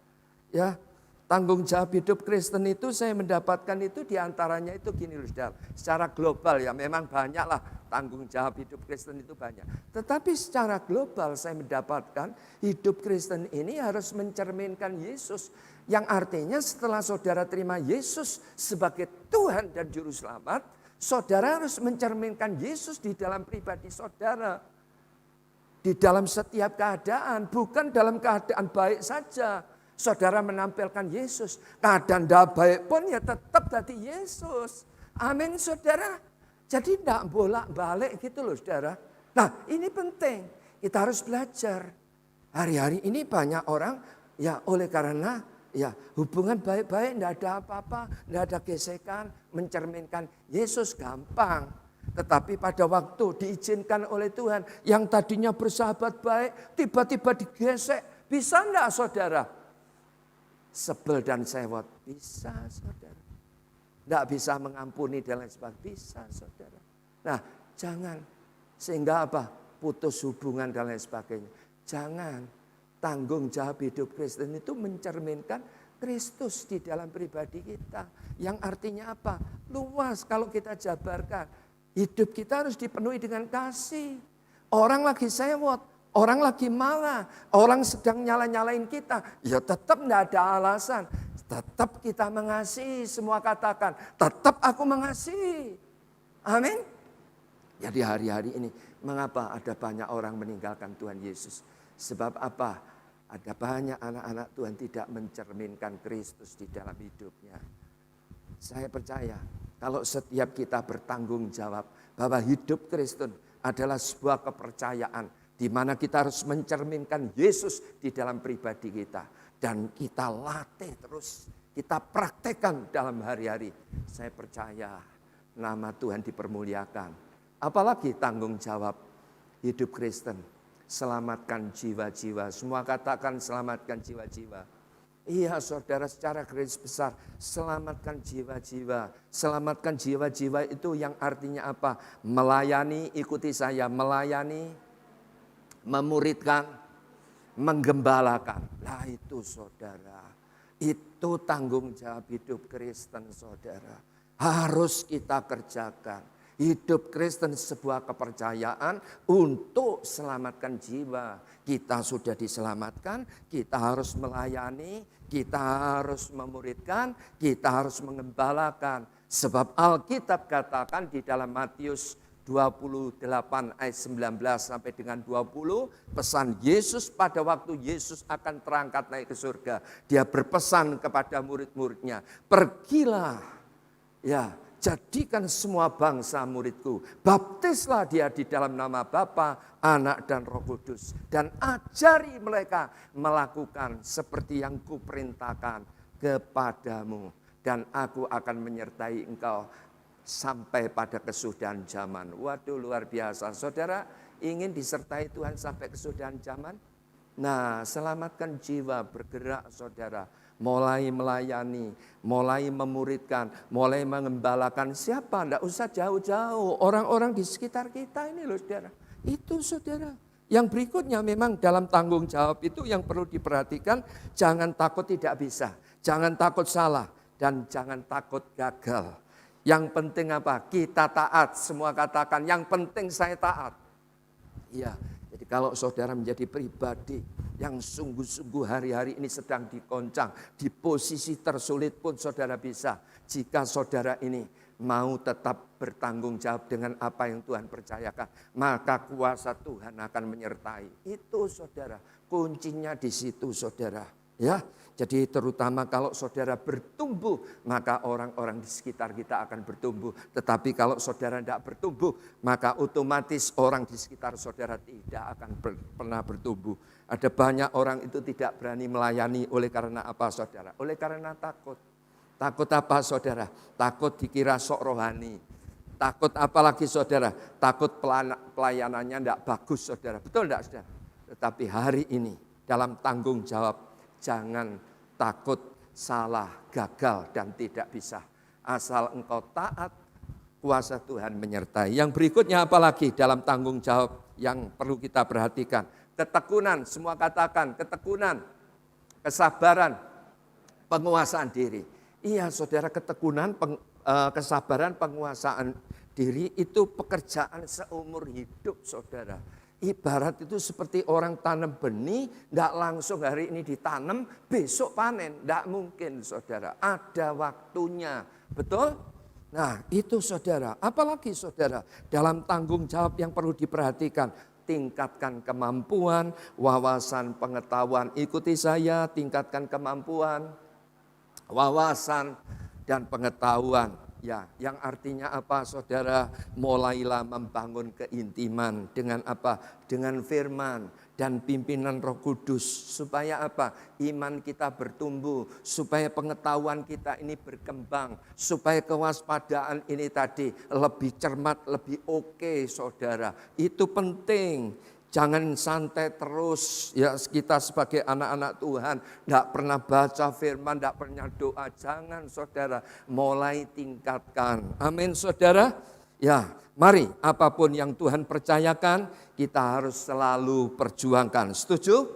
Speaker 2: Ya, tanggung jawab hidup Kristen itu saya mendapatkan itu diantaranya itu gini loh saudara. Secara global ya memang banyaklah tanggung jawab hidup Kristen itu banyak. Tetapi secara global saya mendapatkan hidup Kristen ini harus mencerminkan Yesus. Yang artinya setelah saudara terima Yesus sebagai Tuhan dan Juru Selamat, saudara harus mencerminkan Yesus di dalam pribadi saudara. Di dalam setiap keadaan, bukan dalam keadaan baik saja. Saudara menampilkan Yesus. Keadaan tidak baik pun ya tetap tadi Yesus. Amin saudara. Jadi tidak bolak-balik gitu loh saudara. Nah ini penting. Kita harus belajar. Hari-hari ini banyak orang ya oleh karena ya hubungan baik-baik tidak ada apa-apa. Tidak ada gesekan. Mencerminkan Yesus gampang. Tetapi pada waktu diizinkan oleh Tuhan. Yang tadinya bersahabat baik. Tiba-tiba digesek. Bisa enggak saudara? Sebel dan sewot. Bisa saudara. Tidak bisa mengampuni dan lain sebagainya. Bisa saudara. Nah jangan. Sehingga apa? Putus hubungan dan lain sebagainya. Jangan. Tanggung jawab hidup Kristen itu mencerminkan Kristus di dalam pribadi kita. Yang artinya apa? Luas kalau kita jabarkan. Hidup kita harus dipenuhi dengan kasih. Orang lagi sewot. Orang lagi marah, orang sedang nyala-nyalain kita, ya tetap tidak ada alasan. Tetap kita mengasihi, semua katakan, tetap aku mengasihi. Amin. Jadi hari-hari ini, mengapa ada banyak orang meninggalkan Tuhan Yesus? Sebab apa? Ada banyak anak-anak Tuhan tidak mencerminkan Kristus di dalam hidupnya. Saya percaya kalau setiap kita bertanggung jawab bahwa hidup Kristen adalah sebuah kepercayaan di mana kita harus mencerminkan Yesus di dalam pribadi kita. Dan kita latih terus, kita praktekkan dalam hari-hari. Saya percaya nama Tuhan dipermuliakan. Apalagi tanggung jawab hidup Kristen. Selamatkan jiwa-jiwa. Semua katakan selamatkan jiwa-jiwa. Iya saudara, secara garis besar selamatkan jiwa-jiwa. Selamatkan jiwa-jiwa itu yang artinya apa? Melayani, ikuti saya, melayani, memuridkan, menggembalakan. Nah itu saudara, itu tanggung jawab hidup Kristen saudara. Harus kita kerjakan. Hidup Kristen sebuah kepercayaan untuk selamatkan jiwa. Kita sudah diselamatkan, kita harus melayani, kita harus memuridkan, kita harus mengembalakan. Sebab Alkitab katakan di dalam Matius 28 ayat 19 sampai dengan 20, pesan Yesus pada waktu Yesus akan terangkat naik ke surga. Dia berpesan kepada murid-muridnya, pergilah ya, jadikan semua bangsa muridku. Baptislah dia di dalam nama Bapa, Anak dan Roh Kudus. Dan ajari mereka melakukan seperti yang kuperintahkan kepadamu. Dan aku akan menyertai engkau sampai pada kesudahan zaman. Waduh luar biasa. Saudara ingin disertai Tuhan sampai kesudahan zaman? Nah selamatkan jiwa, bergerak saudara. Mulai melayani, mulai memuridkan, mulai mengembalakan. Siapa? Tidak usah jauh-jauh. Orang-orang di sekitar kita ini loh saudara. Itu saudara. Yang berikutnya memang dalam tanggung jawab itu yang perlu diperhatikan. Jangan takut tidak bisa. Jangan takut salah. Dan jangan takut gagal. Yang penting apa? Kita taat. Semua katakan yang penting saya taat. Iya. Jadi kalau saudara menjadi pribadi yang sungguh-sungguh hari-hari ini sedang dikoncang, di posisi tersulit pun saudara bisa. Jika saudara ini mau tetap bertanggung jawab dengan apa yang Tuhan percayakan, maka kuasa Tuhan akan menyertai. Itu saudara, kuncinya di situ saudara. Ya, jadi terutama kalau saudara bertumbuh, maka orang-orang di sekitar kita akan bertumbuh. Tetapi kalau saudara tidak bertumbuh, maka otomatis orang di sekitar saudara tidak akan pernah bertumbuh. Ada banyak orang itu tidak berani melayani oleh karena apa saudara? Oleh karena takut. Takut apa saudara? Takut dikira sok rohani. Takut apa lagi saudara? Takut pelayanannya tidak bagus saudara. Betul tidak saudara? Tetapi hari ini dalam tanggung jawab, jangan takut salah, gagal dan tidak bisa. Asal engkau taat, kuasa Tuhan menyertai. Yang berikutnya apalagi dalam tanggung jawab yang perlu kita perhatikan? Ketekunan, semua katakan ketekunan, kesabaran, penguasaan diri. Iya saudara, ketekunan, kesabaran, penguasaan diri itu pekerjaan seumur hidup saudara. Ibarat itu seperti orang tanam benih, tidak langsung hari ini ditanam, besok panen. Tidak mungkin saudara, ada waktunya. Betul? Nah itu saudara, apalagi saudara, dalam tanggung jawab yang perlu diperhatikan. Tingkatkan kemampuan, wawasan, pengetahuan. Ikuti saya, tingkatkan kemampuan, wawasan, dan pengetahuan. Ya, yang artinya apa saudara? Mulailah membangun keintiman dengan apa? Dengan firman dan pimpinan Roh Kudus. Supaya apa? Iman kita bertumbuh, supaya pengetahuan kita ini berkembang, supaya kewaspadaan ini tadi lebih cermat, lebih oke saudara. Itu penting. Jangan santai terus ya, kita sebagai anak-anak Tuhan tidak pernah baca firman, tidak pernah doa. Jangan saudara, mulai tingkatkan. Amin saudara. Ya, mari apapun yang Tuhan percayakan kita harus selalu perjuangkan. Setuju?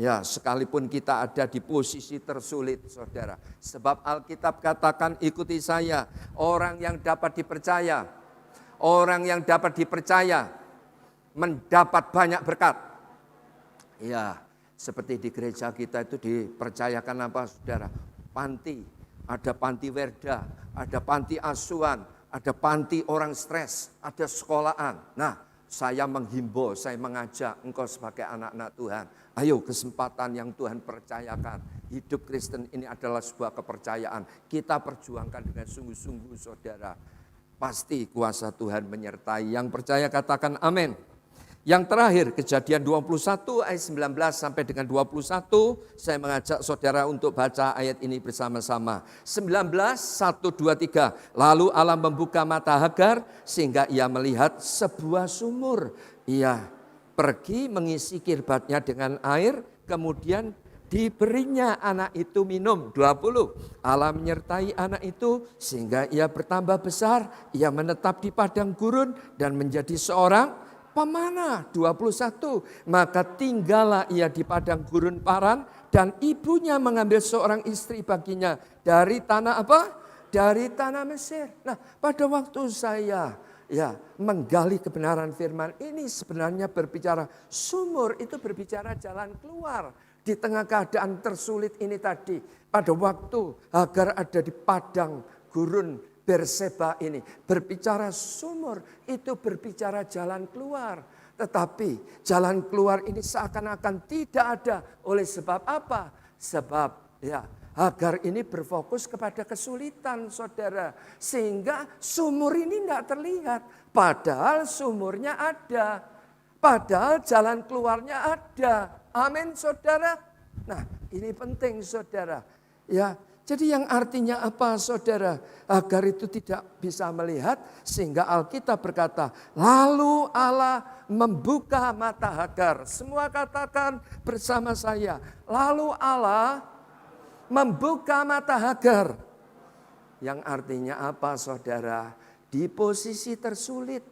Speaker 2: Ya, sekalipun kita ada di posisi tersulit saudara. Sebab Alkitab katakan ikuti saya, orang yang dapat dipercaya. Orang yang dapat dipercaya mendapat banyak berkat. Ya, seperti di gereja kita itu dipercayakan apa saudara? Panti, ada panti werda, ada panti asuhan, ada panti orang stres, ada sekolahan. Nah, Saya menghimbau, saya mengajak engkau sebagai anak-anak Tuhan. Ayo, kesempatan yang Tuhan percayakan. Hidup Kristen ini adalah sebuah kepercayaan. Kita perjuangkan dengan sungguh-sungguh, saudara. Pasti kuasa Tuhan menyertai. Yang percaya katakan amin. Yang terakhir, Kejadian 21 ayat 19 sampai dengan 21. Saya mengajak saudara untuk baca ayat ini bersama-sama. 19, 1, 2, 3. Lalu Allah membuka mata Hagar sehingga ia melihat sebuah sumur. Ia pergi mengisi kirbatnya dengan air, kemudian diberinya anak itu minum. 20. Allah menyertai anak itu sehingga ia bertambah besar. Ia menetap di padang gurun dan menjadi seorang pemanah. 21. Maka tinggallah ia di padang gurun Paran dan ibunya mengambil seorang istri baginya dari tanah apa? Dari tanah Mesir. Nah, pada waktu saya menggali kebenaran firman ini sebenarnya berbicara sumur, itu berbicara jalan keluar di tengah keadaan tersulit ini tadi. Pada waktu Hagar ada di padang gurun Berseba ini berbicara sumur, itu berbicara jalan keluar. Tetapi jalan keluar ini seakan-akan tidak ada. Oleh sebab apa? Sebab Hagar ini berfokus kepada kesulitan, saudara. Sehingga sumur ini tidak terlihat. Padahal sumurnya ada. Padahal jalan keluarnya ada. Amin, saudara. Nah, ini penting, saudara. Jadi yang artinya apa, saudara? Hagar itu tidak bisa melihat sehingga Alkitab berkata, lalu Allah membuka mata Hagar. Semua katakan bersama saya, lalu Allah membuka mata Hagar. Yang artinya apa, saudara? Di posisi tersulit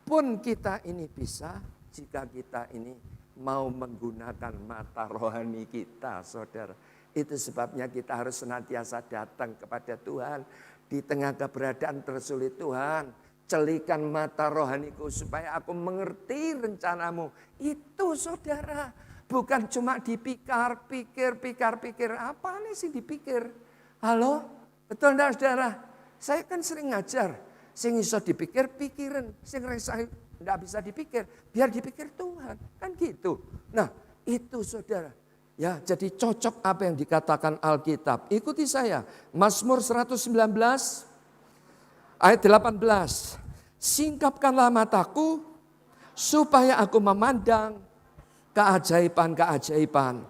Speaker 2: pun kita ini bisa jika kita ini mau menggunakan mata rohani kita, saudara. Itu sebabnya kita harus senantiasa datang kepada Tuhan. Di tengah keberadaan tersulit, Tuhan, celikan mata rohaniku supaya aku mengerti rencanamu. Itu, saudara. Bukan cuma dipikir-pikir. Apa nih sih dipikir? Halo? Betul enggak, saudara? Saya kan sering ngajar. Sing iso dipikir-pikiran. Sing enggak bisa dipikir. Biar dipikir Tuhan. Kan gitu. Nah, itu, saudara. Jadi cocok apa yang dikatakan Alkitab. Ikuti saya. Mazmur 119 ayat 18. Singkapkanlah mataku supaya aku memandang keajaiban-keajaiban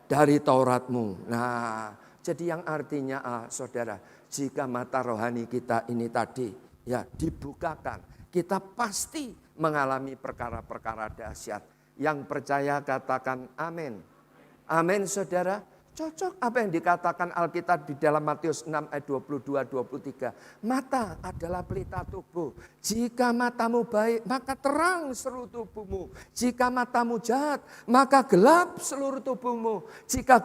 Speaker 2: dari Tauratmu. Nah, jadi yang artinya saudara, jika mata rohani kita ini tadi dibukakan, kita pasti mengalami perkara-perkara dahsyat. Yang percaya katakan amin. Amin, saudara. Cocok apa yang dikatakan Alkitab di dalam Matius 6 ayat 22-23. Mata adalah pelita tubuh. Jika matamu baik, maka terang seluruh tubuhmu. Jika matamu jahat, maka gelap seluruh tubuhmu. Jika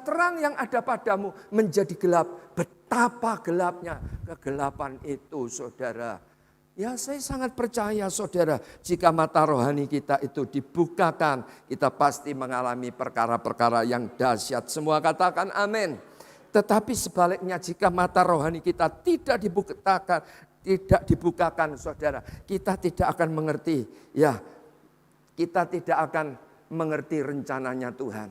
Speaker 2: terang yang ada padamu menjadi gelap, betapa gelapnya kegelapan itu, saudara. Saya sangat percaya, saudara, jika mata rohani kita itu dibukakan, kita pasti mengalami perkara-perkara yang dahsyat. Semua katakan amin. Tetapi sebaliknya jika mata rohani kita tidak dibukakan, saudara, kita tidak akan mengerti. Kita tidak akan mengerti rencananya Tuhan.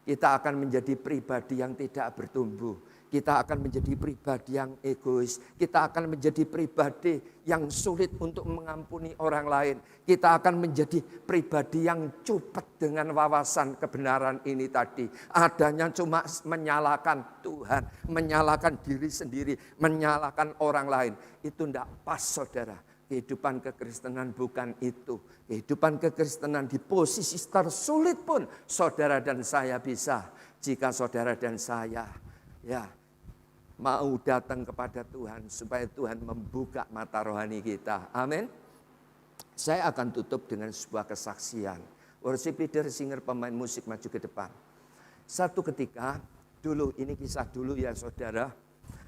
Speaker 2: Kita akan menjadi pribadi yang tidak bertumbuh. Kita akan menjadi pribadi yang egois. Kita akan menjadi pribadi yang sulit untuk mengampuni orang lain. Kita akan menjadi pribadi yang cupet dengan wawasan kebenaran ini tadi. Adanya cuma menyalahkan Tuhan, menyalahkan diri sendiri, menyalahkan orang lain. Itu tidak pas, saudara. Kehidupan kekristenan bukan itu. Kehidupan kekristenan di posisi tersulit pun saudara dan saya bisa. Jika saudara dan saya mau datang kepada Tuhan supaya Tuhan membuka mata rohani kita. Amin. Saya akan tutup dengan sebuah kesaksian. Worship leader, singer, pemain musik maju ke depan. Satu ketika, dulu ini kisah dulu ya, saudara.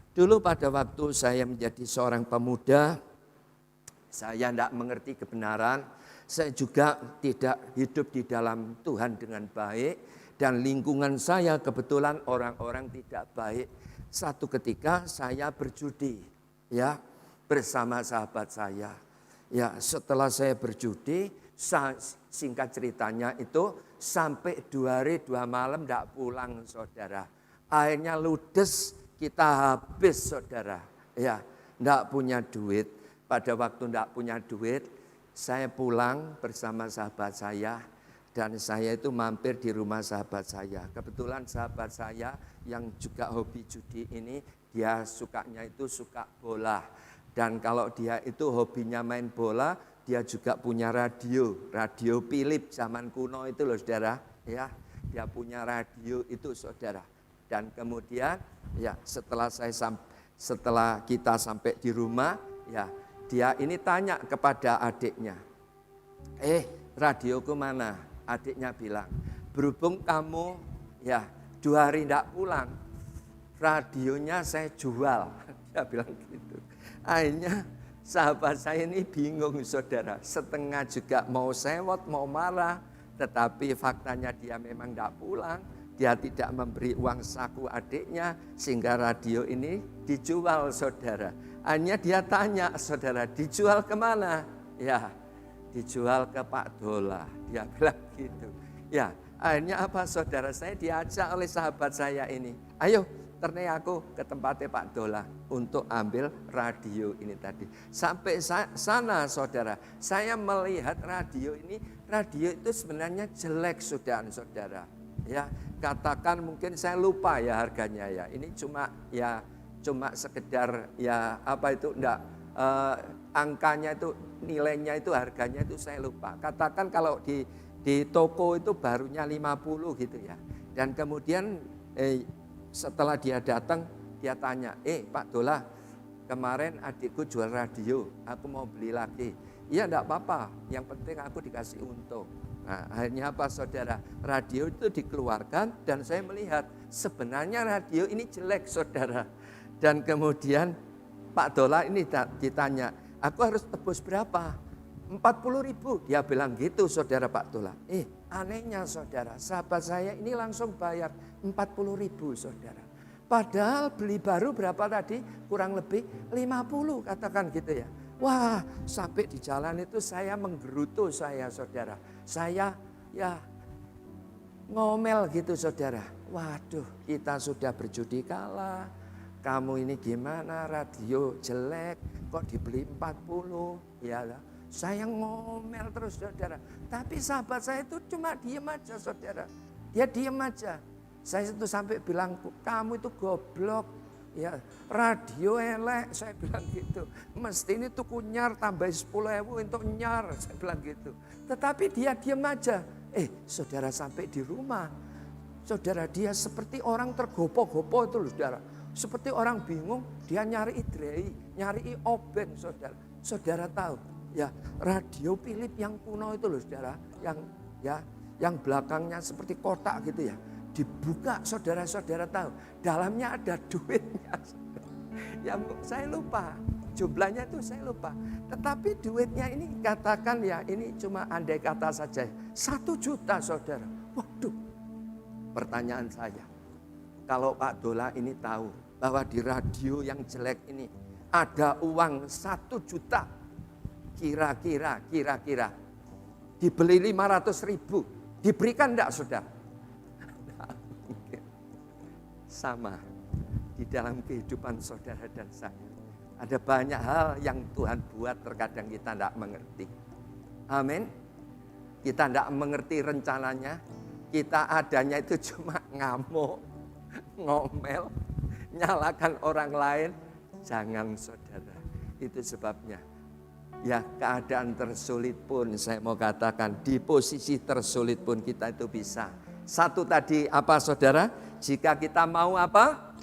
Speaker 2: Dulu pada waktu saya menjadi seorang pemuda, saya tidak mengerti kebenaran. Saya juga tidak hidup di dalam Tuhan dengan baik. Dan lingkungan saya kebetulan orang-orang tidak baik. Satu ketika saya berjudi bersama sahabat saya. Ya, setelah saya berjudi, singkat ceritanya itu sampai 2 hari 2 malam tidak pulang saudara. Akhirnya ludes, kita habis saudara. Ya, tidak punya duit. Pada waktu tidak punya duit, saya pulang bersama sahabat saya. Dan saya itu mampir di rumah sahabat saya. Kebetulan sahabat saya yang juga hobi judi ini, dia sukanya itu suka bola. Dan kalau dia itu hobinya main bola, dia juga punya radio Philips zaman kuno itu loh saudara. Ya, dia punya radio itu saudara. Dan kemudian ya setelah kita sampai di rumah, ya dia ini tanya kepada adiknya, radioku mana? Adiknya bilang, berhubung kamu ya 2 hari tidak pulang, radionya saya jual. Dia bilang gitu. Akhirnya sahabat saya ini bingung saudara. Setengah juga mau sewot, mau marah. Tetapi faktanya dia memang tidak pulang. Dia tidak memberi uang saku adiknya. Sehingga radio ini dijual saudara. Akhirnya dia tanya saudara, dijual kemana? Ya, dijual ke Pak Dola. Dia bilang gitu. Ya, akhirnya apa saudara, saya diajak oleh sahabat saya ini. Ayo, terne aku ke tempatnya Pak Dola untuk ambil radio ini tadi. Sampai sana saudara, saya melihat radio itu sebenarnya jelek saudara. Ya, katakan mungkin saya lupa ya harganya ya. Ini cuma sekedar ya apa itu enggak angkanya itu, nilainya itu, harganya itu saya lupa. Katakan kalau di toko itu barunya 50 gitu ya. Dan kemudian setelah dia datang, dia tanya, Pak Dola, kemarin adikku jual radio, aku mau beli lagi. Iya enggak apa-apa, yang penting aku dikasih untung. Nah, akhirnya apa saudara, radio itu dikeluarkan dan saya melihat sebenarnya radio ini jelek saudara. Dan kemudian Pak Dola ini ditanya, aku harus tebus berapa? 40.000, dia bilang gitu saudara Pak Dola. Anehnya saudara, sahabat saya ini langsung bayar 40.000 saudara. Padahal beli baru berapa tadi? Kurang lebih 50 katakan gitu ya. Wah, sampai di jalan itu saya menggerutu saudara. Saya ya ngomel gitu saudara. Waduh, kita sudah berjudi kalah. Kamu ini gimana, radio jelek kok dibeli 40 ya. Saya ngomel terus saudara. Tapi sahabat saya itu cuma diem aja saudara. Dia diem aja. Saya itu sampai bilang, kamu itu goblok. Ya, radio elek, saya bilang gitu. Mesti ini tuku nyar tambah 10.000 untuk nyar, saya bilang gitu. Tetapi dia diem aja. Saudara sampai di rumah. Saudara, dia seperti orang tergopoh-gopoh itu loh saudara. Seperti orang bingung, dia nyari idrei, nyari oben saudara. Saudara tahu, ya radio Philips yang kuno itu loh saudara, yang belakangnya seperti kotak gitu ya. Dibuka saudara-saudara tahu, dalamnya ada duitnya. Ya saya lupa, jumlahnya itu saya lupa. Tetapi duitnya ini katakan ya, ini cuma andai kata saja, 1 juta saudara. Waduh, pertanyaan saya, kalau Pak Dola ini tahu bahwa di radio yang jelek ini ada uang 1 juta, kira-kira dibeli 500.000, diberikan enggak saudara? Sama di dalam kehidupan saudara dan saya. Ada banyak hal yang Tuhan buat terkadang kita tidak mengerti. Amin. Kita tidak mengerti rencananya. Kita adanya itu cuma ngamuk, ngomel, nyalakan orang lain. Jangan saudara. Itu sebabnya. Ya keadaan tersulit pun saya mau katakan, di posisi tersulit pun kita itu bisa. Satu tadi apa saudara? Jika kita mau apa?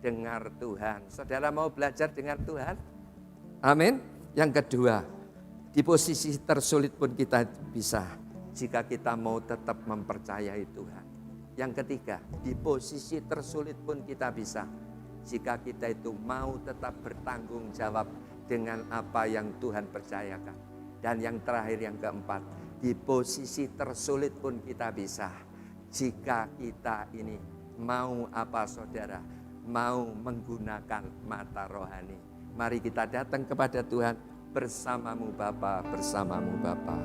Speaker 2: Dengar Tuhan. Saudara mau belajar dengar Tuhan? Amin. Yang kedua, di posisi tersulit pun kita bisa. Jika kita mau tetap mempercayai Tuhan. Yang ketiga, di posisi tersulit pun kita bisa. Jika kita itu mau tetap bertanggung jawab dengan apa yang Tuhan percayakan. Dan yang terakhir, yang keempat, di posisi tersulit pun kita bisa. Jika kita ini mau apa saudara? Mau menggunakan mata rohani. Mari kita datang kepada Tuhan, bersamamu Bapa, bersamamu Bapa.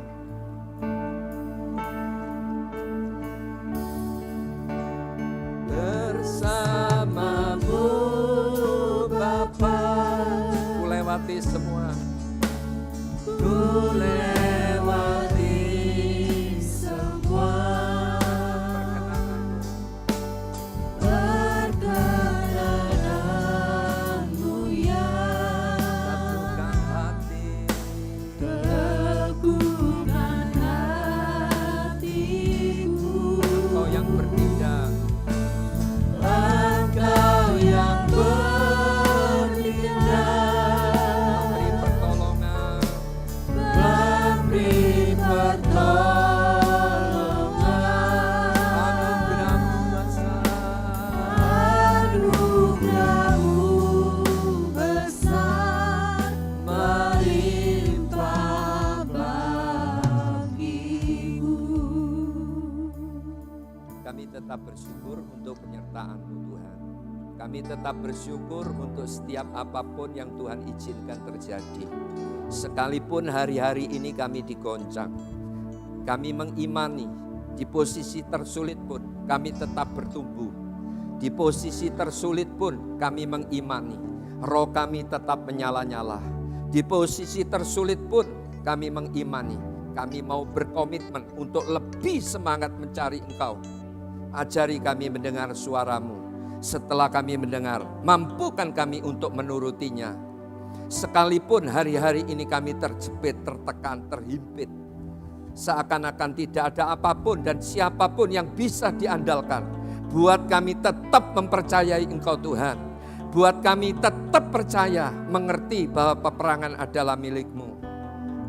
Speaker 2: Bersamamu Bapa, ku lewati semua, ku lewati semua. Perkenananmu ya, teguhkan hati, teguhkan hatiku. Engkau yang bertindak, Engkau yang bertindak, memberi pertolongan, memberi pertolongan. Anugerah-Mu besar, anugerah-Mu besar, melimpah bagiku. Kami tetap bersyukur untuk penyertaan-Mu Tuhan. Kami tetap bersyukur untuk setiap apapun yang Tuhan izinkan terjadi. Sekalipun hari-hari ini kami digoncang, kami mengimani di posisi tersulit pun kami tetap bertumbuh. Di posisi tersulit pun kami mengimani, roh kami tetap menyala-nyala. Di posisi tersulit pun kami mengimani, kami mau berkomitmen untuk lebih semangat mencari Engkau. Ajari kami mendengar suara-Mu. Setelah kami mendengar, mampukan kami untuk menurutinya. Sekalipun hari-hari ini kami terjepit, tertekan, terhimpit, seakan-akan tidak ada apapun dan siapapun yang bisa diandalkan. Buat kami tetap mempercayai Engkau Tuhan. Buat kami tetap percaya, mengerti bahwa peperangan adalah milik-Mu.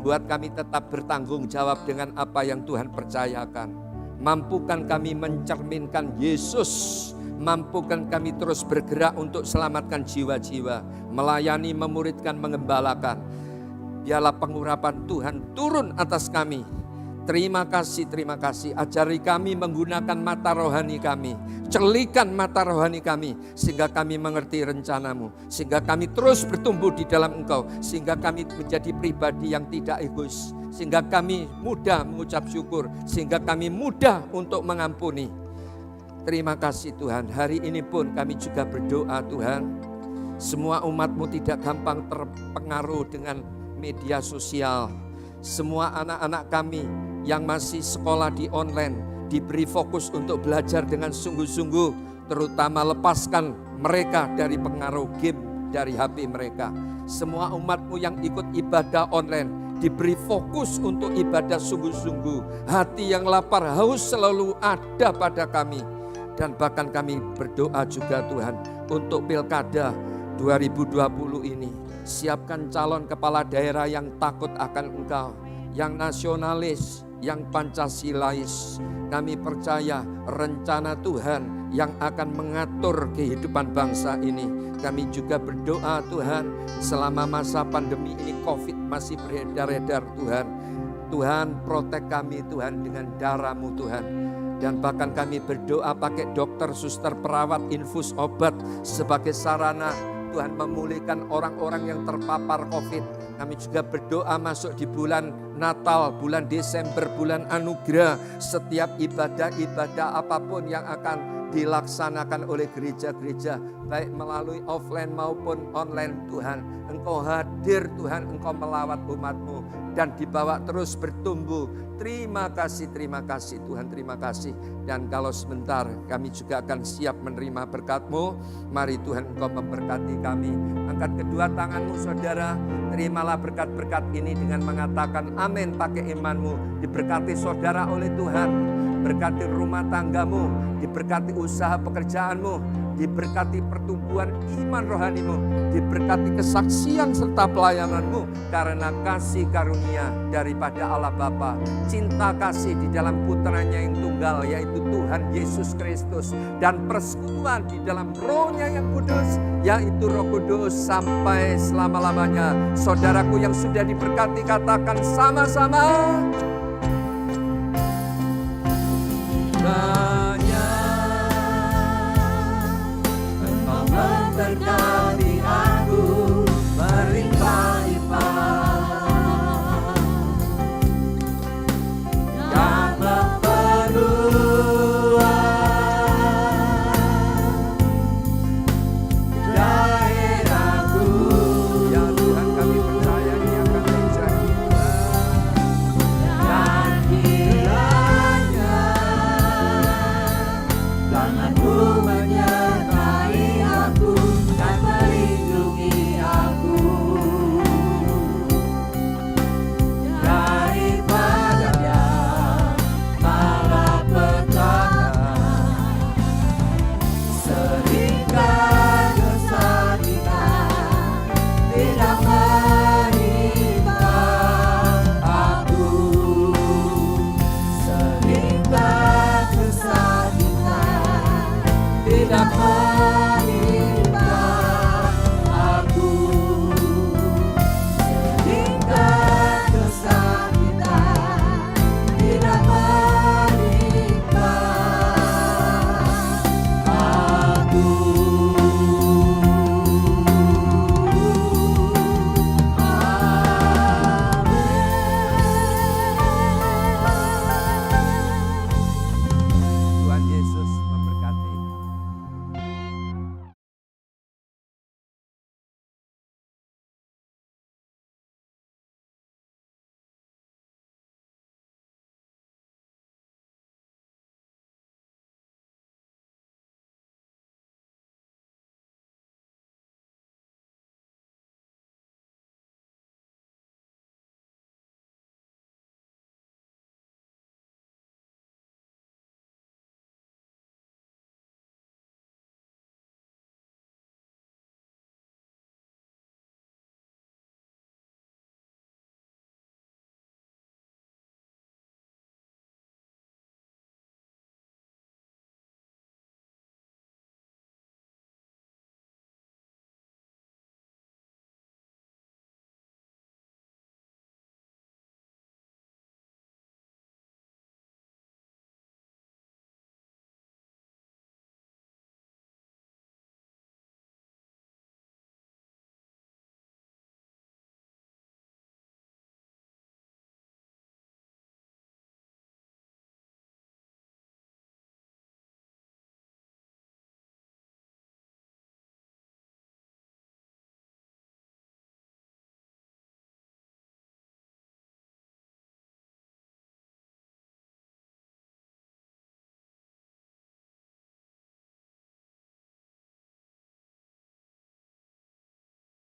Speaker 2: Buat kami tetap bertanggung jawab dengan apa yang Tuhan percayakan. Mampukan kami mencerminkan Yesus. Mampukan kami terus bergerak untuk selamatkan jiwa-jiwa, melayani, memuridkan, mengembalakan. Biarlah pengurapan Tuhan turun atas kami. Terima kasih, terima kasih. Ajari kami menggunakan mata rohani kami. Celikan mata rohani kami, sehingga kami mengerti rencana-Mu. Sehingga kami terus bertumbuh di dalam Engkau. Sehingga kami menjadi pribadi yang tidak egois. Sehingga kami mudah mengucap syukur. Sehingga kami mudah untuk mengampuni. Terima kasih Tuhan, hari ini pun kami juga berdoa Tuhan. Semua umat-Mu tidak gampang terpengaruh dengan media sosial. Semua anak-anak kami yang masih sekolah di online diberi fokus untuk belajar dengan sungguh-sungguh. Terutama lepaskan mereka dari pengaruh game dari HP mereka. Semua umat-Mu yang ikut ibadah online diberi fokus untuk ibadah sungguh-sungguh. Hati yang lapar haus selalu ada pada kami. Dan bahkan kami berdoa juga Tuhan untuk Pilkada 2020 ini. Siapkan calon kepala daerah yang takut akan Engkau, yang nasionalis, yang Pancasilais. Kami percaya rencana Tuhan yang akan mengatur kehidupan bangsa ini. Kami juga berdoa Tuhan, selama masa pandemi ini COVID masih beredar-edar Tuhan. Tuhan protek kami Tuhan dengan darah-Mu Tuhan. Dan bahkan kami berdoa pakai dokter, suster, perawat, infus obat sebagai sarana Tuhan memulihkan orang-orang yang terpapar COVID. Kami juga berdoa masuk di bulan Natal, bulan Desember, bulan anugerah. Setiap ibadah-ibadah apapun yang akan dilaksanakan oleh gereja-gereja, baik melalui offline maupun online Tuhan. Engkau hadir Tuhan, Engkau melawat umat-Mu dan dibawa terus bertumbuh. Terima kasih Tuhan, terima kasih. Dan kalau sebentar kami juga akan siap menerima berkat-Mu. Mari Tuhan Engkau memberkati kami. Angkat kedua tangan-Mu saudara, terimalah berkat-berkat ini dengan mengatakan amin pakai iman-Mu. Diberkati saudara oleh Tuhan, berkati rumah tanggamu, diberkati usaha pekerjaanmu, diberkati pertumbuhan iman rohanimu, diberkati kesaksian serta pelayananmu, karena kasih karunia daripada Allah Bapa, cinta kasih di dalam putranya yang tunggal, yaitu Tuhan Yesus Kristus, dan persekutuan di dalam rohnya yang kudus, yaitu Roh Kudus sampai selama-lamanya. Saudaraku yang sudah diberkati, katakan sama-sama. Memberkati aku, berlimpah-limpah
Speaker 3: tidak pernah